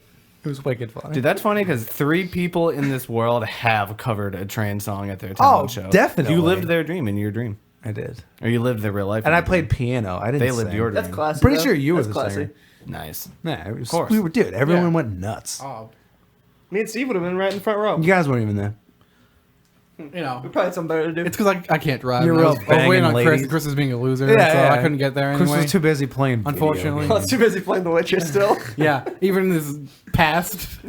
It was wicked funny. Dude, that's funny because 3 people in this world have covered a Train song at their talent show. definitely. You lived their dream in your dream. I did. Or you lived their real life. And in I your played dream. piano. I didn't They lived sing. your dream. That's classy. Pretty though. sure you were That's the classy. singer. Nice. Yeah, it was, course. we were, dude. Everyone Yeah. went nuts. Oh, Me and Steve would have been right in the front row. You guys weren't even there. you know. We probably had something better to do. It's because I can't drive. You're and I real was waiting banging on Chris. ladies. And Chris is being a loser, so I couldn't get there Chris anyway. was too busy playing. video Unfortunately. I games. was too busy playing The Witcher still. Yeah, even in this past.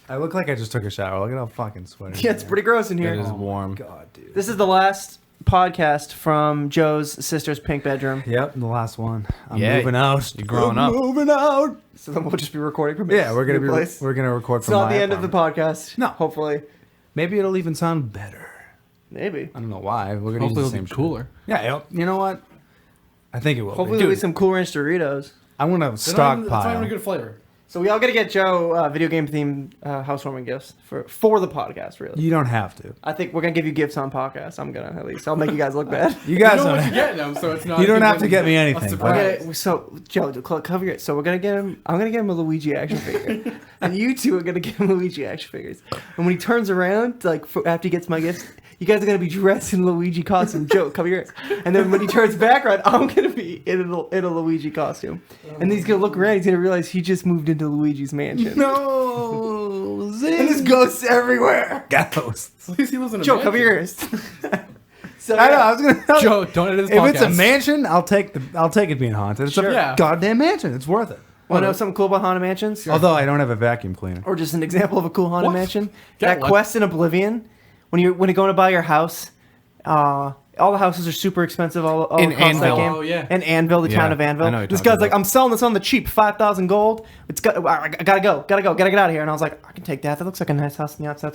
I look like I just took a shower. Look at how fucking sweaty. Yeah, it's pretty gross in It here. is warm. God, dude. This is the last podcast from Joe's sister's pink bedroom. Yep, the last one. I'm Yeah, moving out. you're growing I'm up. Moving out. So then we'll just be recording from Yeah, we're gonna new be. place. We're gonna record It's from not my the end of the apartment. podcast. No. Hopefully. Maybe it'll even sound better. Maybe. I don't know why. We're gonna Hopefully use the it'll same be cooler. Shit. Yeah, you know what? I think it will. Hopefully be. there'll be Dude, some Cool Ranch Doritos. I'm gonna That's not even a stockpile. good flavor. So we all got to get Joe video game themed housewarming gifts for the podcast. Really, You don't have to. I think we're gonna give you gifts on podcast. I'm gonna at least. I'll make you guys look bad. You guys You know don't. what you get them, so it's not. You don't have to even get me a anything, surprise. Okay, so Joe, cover your. So we're gonna get him. I'm gonna get him a Luigi action figure, and you two are gonna get him Luigi action figures. And when he turns around, like after he gets my gifts, you guys are gonna be dressed in Luigi costume. Joe, cover your ears. And then when he turns back around, I'm gonna be in a Luigi costume, and he's gonna look around. He's gonna realize he just moved into Luigi's mansion. No, And there's ghosts everywhere. ghosts. At least he lives in a Joe, mansion. cover your ears. So I know. I was gonna. Joe, don't edit this If podcast. it's a mansion, I'll take it being haunted. It's Sure. a Yeah. goddamn mansion. It's worth it. Want to know something cool about haunted mansions? Although I don't have a vacuum cleaner. Or just an example of a cool haunted What? mansion. Get That one. quest in Oblivion, when you're going to buy your house, all the houses are super expensive all In across that Anvil. game. Oh, yeah. And Anvil, the town Yeah, of Anvil. I know what you're This talking guy's like, about. I'm selling this on the cheap, 5,000 gold. I gotta get out of here. And I was like, I can take that. That looks like a nice house on the outside.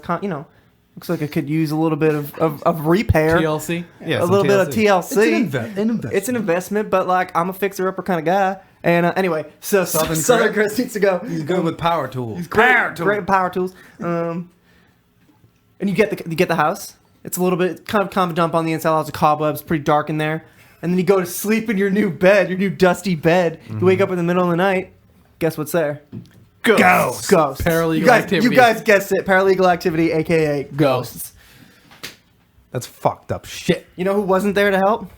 Looks like it could use a little bit of repair. TLC. Yeah, a some little bit of TLC. TLC. investment. It's an investment, but like I'm a fixer-upper kind of guy. And anyway, so Southern Chris needs to go. He's good with power tools. Great with power tools. And you get the house. It's a little bit kind of a dump on the inside. Lots of cobwebs, pretty dark in there. And then you go to sleep in your new bed, your new dusty bed. You wake up in the middle of the night. Guess what's there? Ghosts. Paralegal activity. You guys guessed it. Paralegal activity, aka ghosts. That's fucked up shit. You know who wasn't there to help?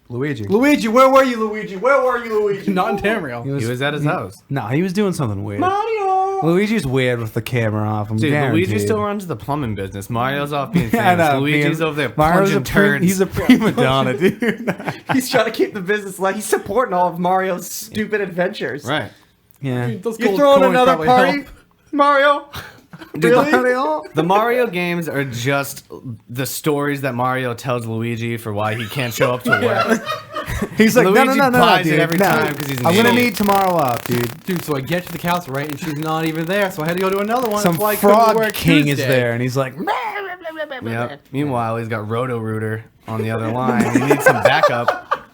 Luigi. Luigi. Where were you, Luigi? Where were you, Luigi? Not in Tamriel. He was at his house. No, he was doing something weird. Mario. Luigi's weird with the camera off. I'm Dude, guaranteed. Luigi still runs the plumbing business. Mario's off being I famous. know, Luigi's over there Mario's plunging turds. He's a prima donna, dude. He's trying to keep the business like he's supporting all of Mario's stupid adventures. Right. Yeah. Those You're gold throwing coins another probably party, help. Mario? Really? The Mario games are just the stories that Mario tells Luigi for why he can't show up to work. He's like, Luigi no, buys it dude. every no. time 'cause he's an I'm gonna idiot. need tomorrow off, dude. Dude, so I get to the castle, right, and she's not even there, so I had to go to another one. Some That's why I couldn't frog work king is Tuesday. there, and he's like, Yep. Meanwhile, he's got Roto-Rooter on the other line. He needs some backup.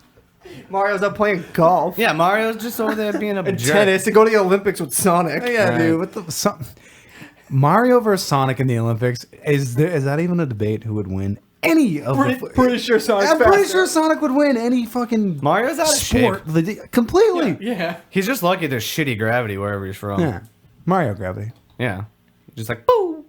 Mario's up playing golf Yeah, Mario's just over there being a and jerk. tennis to go to the Olympics with Sonic. yeah, Right. dude. What the Mario versus Sonic in the Olympics? Is that even a debate? Who would win? Any of Pretty sure Sonic's I'm pretty faster. sure Sonic would win any fucking Mario's out of sport. shape. Completely. Yeah. He's just lucky there's shitty gravity wherever he's from. Yeah. Mario gravity. Yeah. Just like, boom.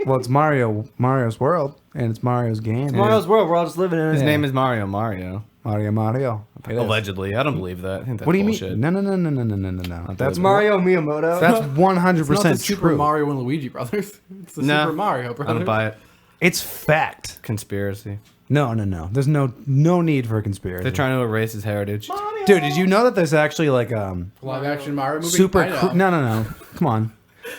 Well, it's Mario's world, and it's Mario's game. Mario's world, we're all just living in His it. name is Mario. Mario. It is. Allegedly. I don't believe that. I think that's What do you bullshit. mean? No. That's Mario Miyamoto. That's It's not the 100% Super true. Mario and Luigi brothers. It's the No, Super Mario I brothers. don't buy it. It's fact. Conspiracy. No. There's no need for a conspiracy. They're trying to erase his heritage. Dude, did you know that there's actually like Live action Mario movie. super? I know. No. Come on.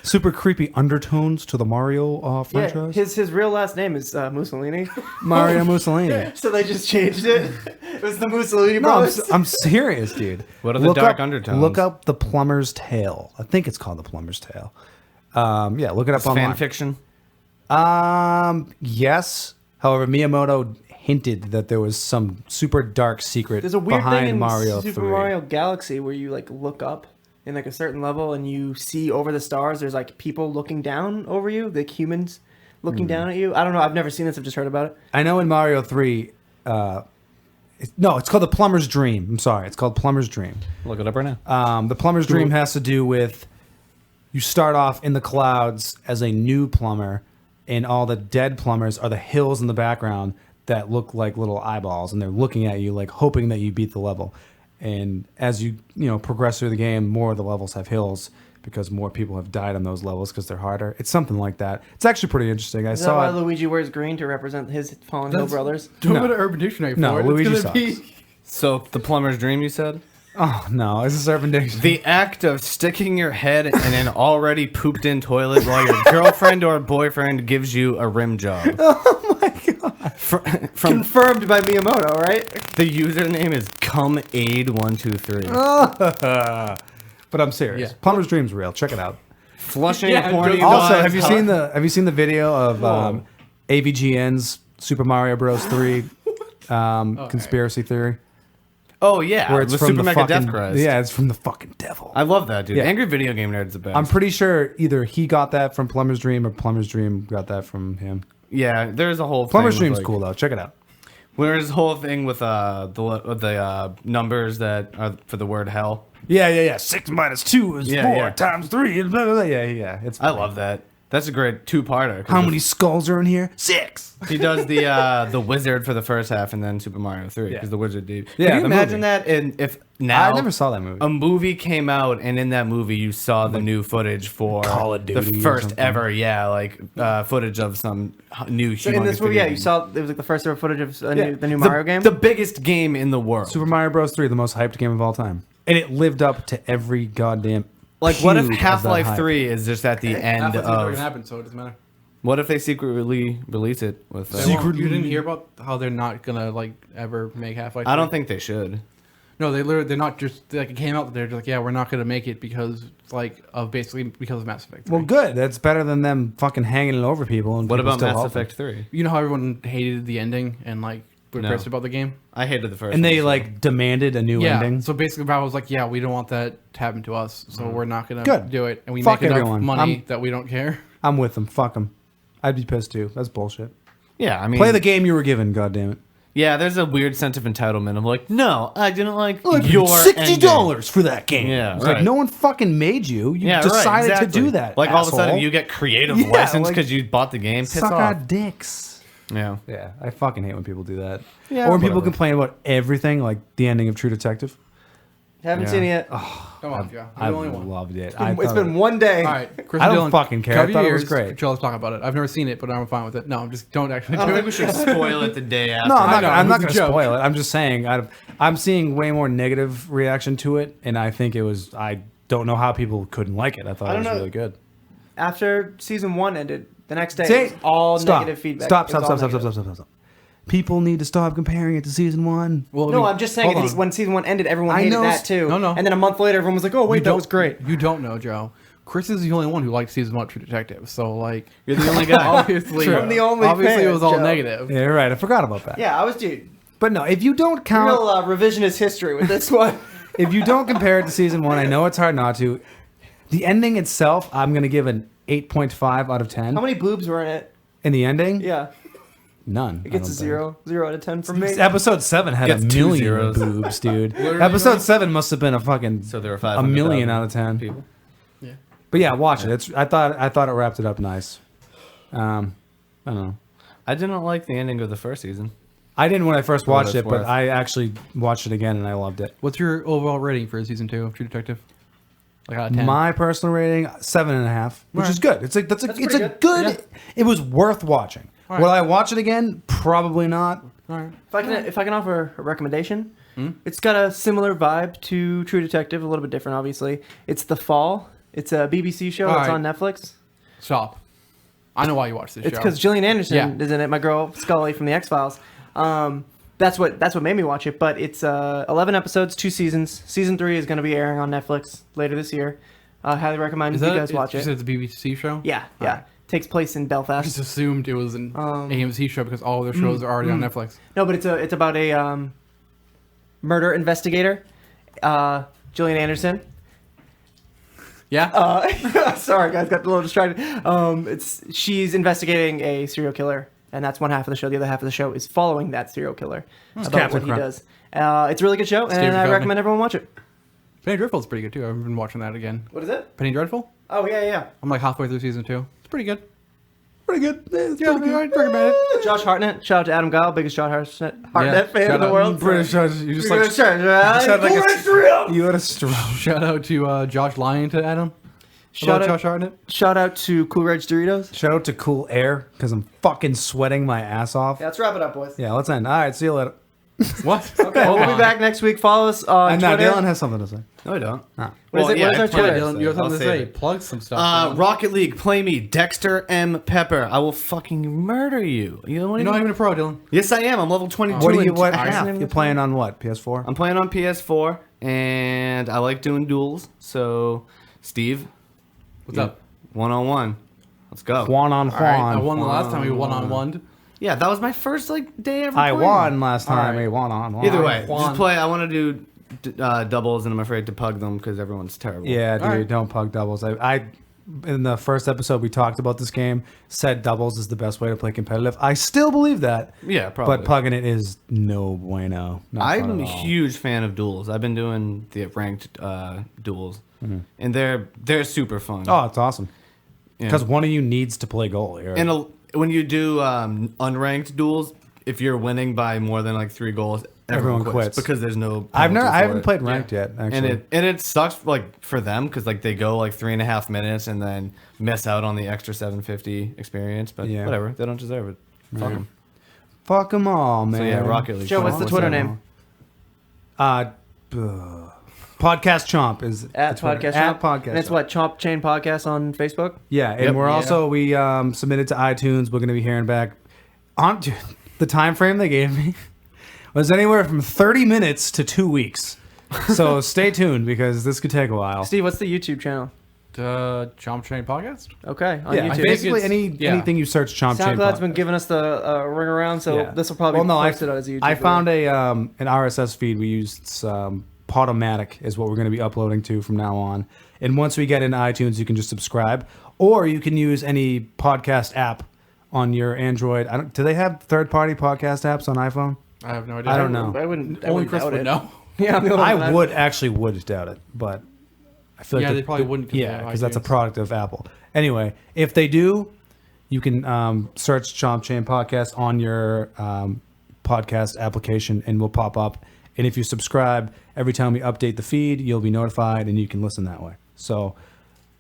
Super creepy undertones to the Mario Yeah, franchise. his real last name is Mussolini. Mario Mussolini. So they just changed it. It was the Mussolini No, brothers. I'm serious, dude. What are the dark undertones? Look up The Plumber's Tale. I think it's called The Plumber's Tale. Yeah, look it up It's online. fan fiction. Yes. However, Miyamoto hinted that there was some super dark secret There's a weird behind thing in Mario Super 3. Mario Galaxy where you like look up in like a certain level and you see over the stars. There's like people looking down over you, like humans looking Hmm. down at you. I don't know. I've never seen this. I've just heard about it. I know in Mario 3, it's called The Plumber's Dream. I'm sorry, it's called Plumber's Dream. Look it up right now. The Plumber's Dream has to do with you start off in the clouds as a new plumber, and all the dead plumbers are the hills in the background that look like little eyeballs, and they're looking at you like hoping that you beat the level. And as you progress through the game, more of the levels have hills because more people have died on those levels because they're harder. It's something like that. It's actually pretty interesting. I Is that saw why it. Luigi wears green to represent his fallen hill brothers? Don't No. go to Urban Dictionary for No, it. Luigi It's gonna be. So, the plumber's dream, you said? Oh no, it's a serpentine. The act of sticking your head in an already pooped in toilet while your girlfriend or boyfriend gives you a rim job. Oh my god. From Confirmed by Miyamoto, right? the username is cumaid123. But I'm serious. Yeah. Plumber's Dream's real. Check it out. Flushing Yeah, horny just- Also, dogs. have you seen the video of AVGN's Super Mario Bros. 3 conspiracy theory? Oh yeah, Where it's with from Super the Mega fucking Death Christ. Yeah, it's from the fucking devil. I love that dude. Yeah. Angry Video Game Nerd's the best. I'm pretty sure either he got that from Plumber's Dream or Plumber's Dream got that from him. yeah, there's a whole Plumber's thing with, Dream's cool though. Check it out. There's a whole thing with the numbers that are for the word hell. Yeah. 6 minus 2 is Yeah, 4 yeah. times 3 is blah, blah, blah. Yeah. It's I love that. That's a great two-parter. How many skulls are in here? 6. He does the wizard for the first half and then Super Mario 3 because Yeah. the wizard did. Yeah, Can you the imagine movie. that? And if now I never saw that movie. a movie came out and in that movie you saw the new footage for Call of Duty the or first something. ever, footage of some new. So in this humongous movie, video yeah, you game. saw it was like the first ever footage of Yeah. the new Mario game. the biggest game in the world. Super Mario Bros. 3, the most hyped game of all time. And it lived up to every goddamn Like, what if puke of Half-Life that hype. 3 is just at the end Half-Life's never of? gonna happen, so it doesn't matter. What if they secretly release it with? They won't- You didn't hear about how they're not gonna like ever make Half-Life. I don't 3? think they should. No, they're not just like it came out. They're just like, yeah, we're not gonna make it because because of Mass Effect 3. Well, good. That's better than them fucking hanging it over people. And What people about still Mass helping. Effect 3? You know how everyone hated the ending and like were No. pissed about the game. I hated the first. And they one, so- like demanded a new Yeah. ending. So basically, Valve was like, yeah, we don't want that to happen to us, so we're not gonna Good. do it, and we Fuck make enough everyone. money that we don't care. I'm with them. Fuck them. I'd be pissed too. That's bullshit. Yeah, I mean, Play the game you were given. God damn it. Yeah, there's a weird sense of entitlement. I'm like, no, I didn't like your $60 for that game. Yeah, It's right. like no one fucking made you. You Yeah, right, decided exactly. to do that. Like all of a sudden asshole. you get creative Yeah, license like, because you bought the game. Piss suck off. our dicks. Yeah. Yeah, I fucking hate when people do that. Yeah, or when people whatever. complain about everything, like the ending of True Detective. Haven't seen it yet. Come on, Joe. I You're the only one. loved it. It's been one day. All right, Chris I and don't Dylan, fucking care. cover I thought your it was ears. great. Joe, let's talk about it. I've never seen it, but I'm fine with it. No, I'm just don't actually I don't do think we it. should spoil it the day after. No, I know, I'm it not was a going to joke. spoil it. I'm just saying I'm seeing way more negative reaction to it, and I think it was. I don't know how people couldn't like it. I thought I it don't was know. really good. After season 1 ended, the next day, Say- it was all stop. negative feedback. Stop. It was all negative. Stop. People need to stop comparing it to season 1. Well, No, I'm just saying hold on. when season 1 ended, everyone I hated know that too. No. And then a month later, everyone was like, "Oh wait, You that don't- was great." You don't know, Joe. Chris is the only one who liked season 1 of True Detective. So like, You're the only guy. obviously, True. I'm the only obviously fan, it was all Joe. negative. Yeah, you're right. I forgot about that. Yeah, I was dude. But no, if you don't count, Real revisionist history with this one. if you don't compare it to season 1, I know it's hard not to. The ending itself, I'm going to give an 8.5 out of 10. How many boobs were in it? In the ending, Yeah, none. it gets a 0 out of 10 from me. Episode 7 had Gets a 2 million zeros. boobs, dude. Literally, Episode right? 7 must have been a fucking So there were a 500,000 million out of 10. people. But yeah, watch it. It's I thought it wrapped it up nice. I don't know. I didn't like the ending of the first season. I didn't when I first For what watched it's it, but worth. I actually watched it again and I loved it. What's your overall rating for season 2 of True Detective? Like out of 10. My personal rating 7.5, which is good. It's like it's That's a pretty good. good. It was worth watching. All Will right. I watch it again? Probably not. All right. If I can offer a recommendation, it's got a similar vibe to True Detective, a little bit different, obviously. It's The Fall. It's a BBC show. All It's right. on Netflix. Stop. I know why you watch this It's show. because Gillian Anderson Yeah. is in it. My girl Scully from the X Files. That's what made me watch it. But it's 11 episodes, 2 seasons. Season 3 is going to be airing on Netflix later this year. I highly recommend Is you that guys watch you it. said it's a BBC show? Yeah. Takes place in I just Belfast. assumed it was an AMC show because all their shows are already on Netflix. No, but it's about a murder investigator, Gillian Anderson. Yeah. Sorry, guys, got a little distracted. She's investigating a serial killer, and that's one half of the show. The other half of the show is following that serial killer about Captain what he Crunch. does. It's a really good show, Stephen and I Coveney. recommend everyone watch it. Penny Dreadful's pretty good too. I've been watching that again. What is it? Penny Dreadful? Oh yeah. I'm like halfway through season 2. It's pretty good. Pretty good. It's Yeah, I'd recommend it. Josh Hartnett. Shout out to Adam Guile, biggest Josh Hartnett fan shout in the out. world. British. You just like Shout sound like you had a stroke. Shout out to Josh Lyon to Adam. Shout Hello, out- Josh Hartnett. Shout out to Cool Ranch Doritos. Shout out to Cool Air because I'm fucking sweating my ass off. Yeah, let's wrap it up, boys. Yeah, let's end. All right, see you later. What? Okay, Hold we'll be on. back next week. Follow us on And now Twitter. Dylan has something to say. No, I don't. What is it? Well, What is yeah, our I Yeah, Twitter? Dylan, you have I'll something to save say. it. Plug some stuff. Dylan. Rocket League, play me, Dexter M. Pepper. I will fucking murder you. You know what You're not even a pro, Dylan. Yes, I am. I'm level 22 What are you? and What? a half. You're playing on what? PS4. I'm playing on PS4, and I like doing duels. So, Steve, What's up? 1-on-1. Let's go. Juan on All right, I Juan. won the last time we one-on-one. Yeah, that was my first day ever. I playing. won last time. right. We won on one. Either way, Juan. just play. I want to do doubles, and I'm afraid to pug them because everyone's terrible. Yeah, dude, All right. don't pug doubles. I in the first episode we talked about this game, said doubles is the best way to play competitive. I still believe that. Yeah, probably. But pugging it is no bueno. Not fun I'm a at all. huge fan of duels. I've been doing the ranked duels, and they're super fun. Oh, it's awesome. Yeah. Because one of you needs to play goalie. Or, And when you do unranked duels, if you're winning by more than like 3 goals, everyone quits because there's no. I penalty for haven't it. played ranked yet. Actually, And it sucks like for them because like they go like 3.5 minutes and then miss out on the extra 750 experience. But Yeah. whatever, they don't deserve it. Fuck them. fuck them all, man. So yeah, Rocket League. Joe, what's the Twitter name? Podcast Chomp is At the Twitter. Podcast At Chomp. Podcast. And it's Chomp. what, Chomp Chain Podcast on Facebook? Yeah, and Yep. we're Yeah. also we submitted to iTunes. We're going to be hearing back on dude, the time frame they gave me was anywhere from 30 minutes to 2 weeks. So stay tuned because this could take a while. Steve, what's the YouTube channel? Chomp Train Podcast? Okay, on Yeah, YouTube. basically it's- yeah. anything you search Chomp Chain. SoundCloud's Podcast. been giving us the ring around, so Yeah. this will probably Well, no, be posted as a YouTube. I video. found an RSS feed we used. Podomatic is what we're going to be uploading to from now on. And once we get into iTunes, you can just subscribe, or you can use any podcast app on your Android. Do they have third-party podcast apps on iPhone? I have no idea. I don't know. I wouldn't. I Only wouldn't Chris doubt would it. know. Yeah, I'm the only one I would doubt it, but I feel like Yeah, they probably wouldn't 'cause they Yeah, have because that's a iTunes. product of Apple. Anyway, if they do, you can search Chomp Chain Podcast on your podcast application, and will pop up. And if you subscribe, every time we update the feed, you'll be notified and you can listen that way. So,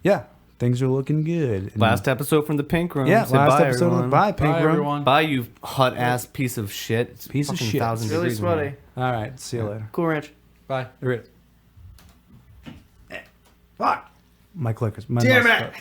yeah, things are looking good. And Last episode from the Pink Room. yeah, Say last bye, episode of everyone. the Bye Pink Bye, Room. everyone. Bye, you hot ass piece of shit. It's Piece of fucking shit. 1,000 It's really degrees in here. sweaty. All right, see you later. Cool Ranch. Bye. Fuck. My clickers. My Damn mouse- it.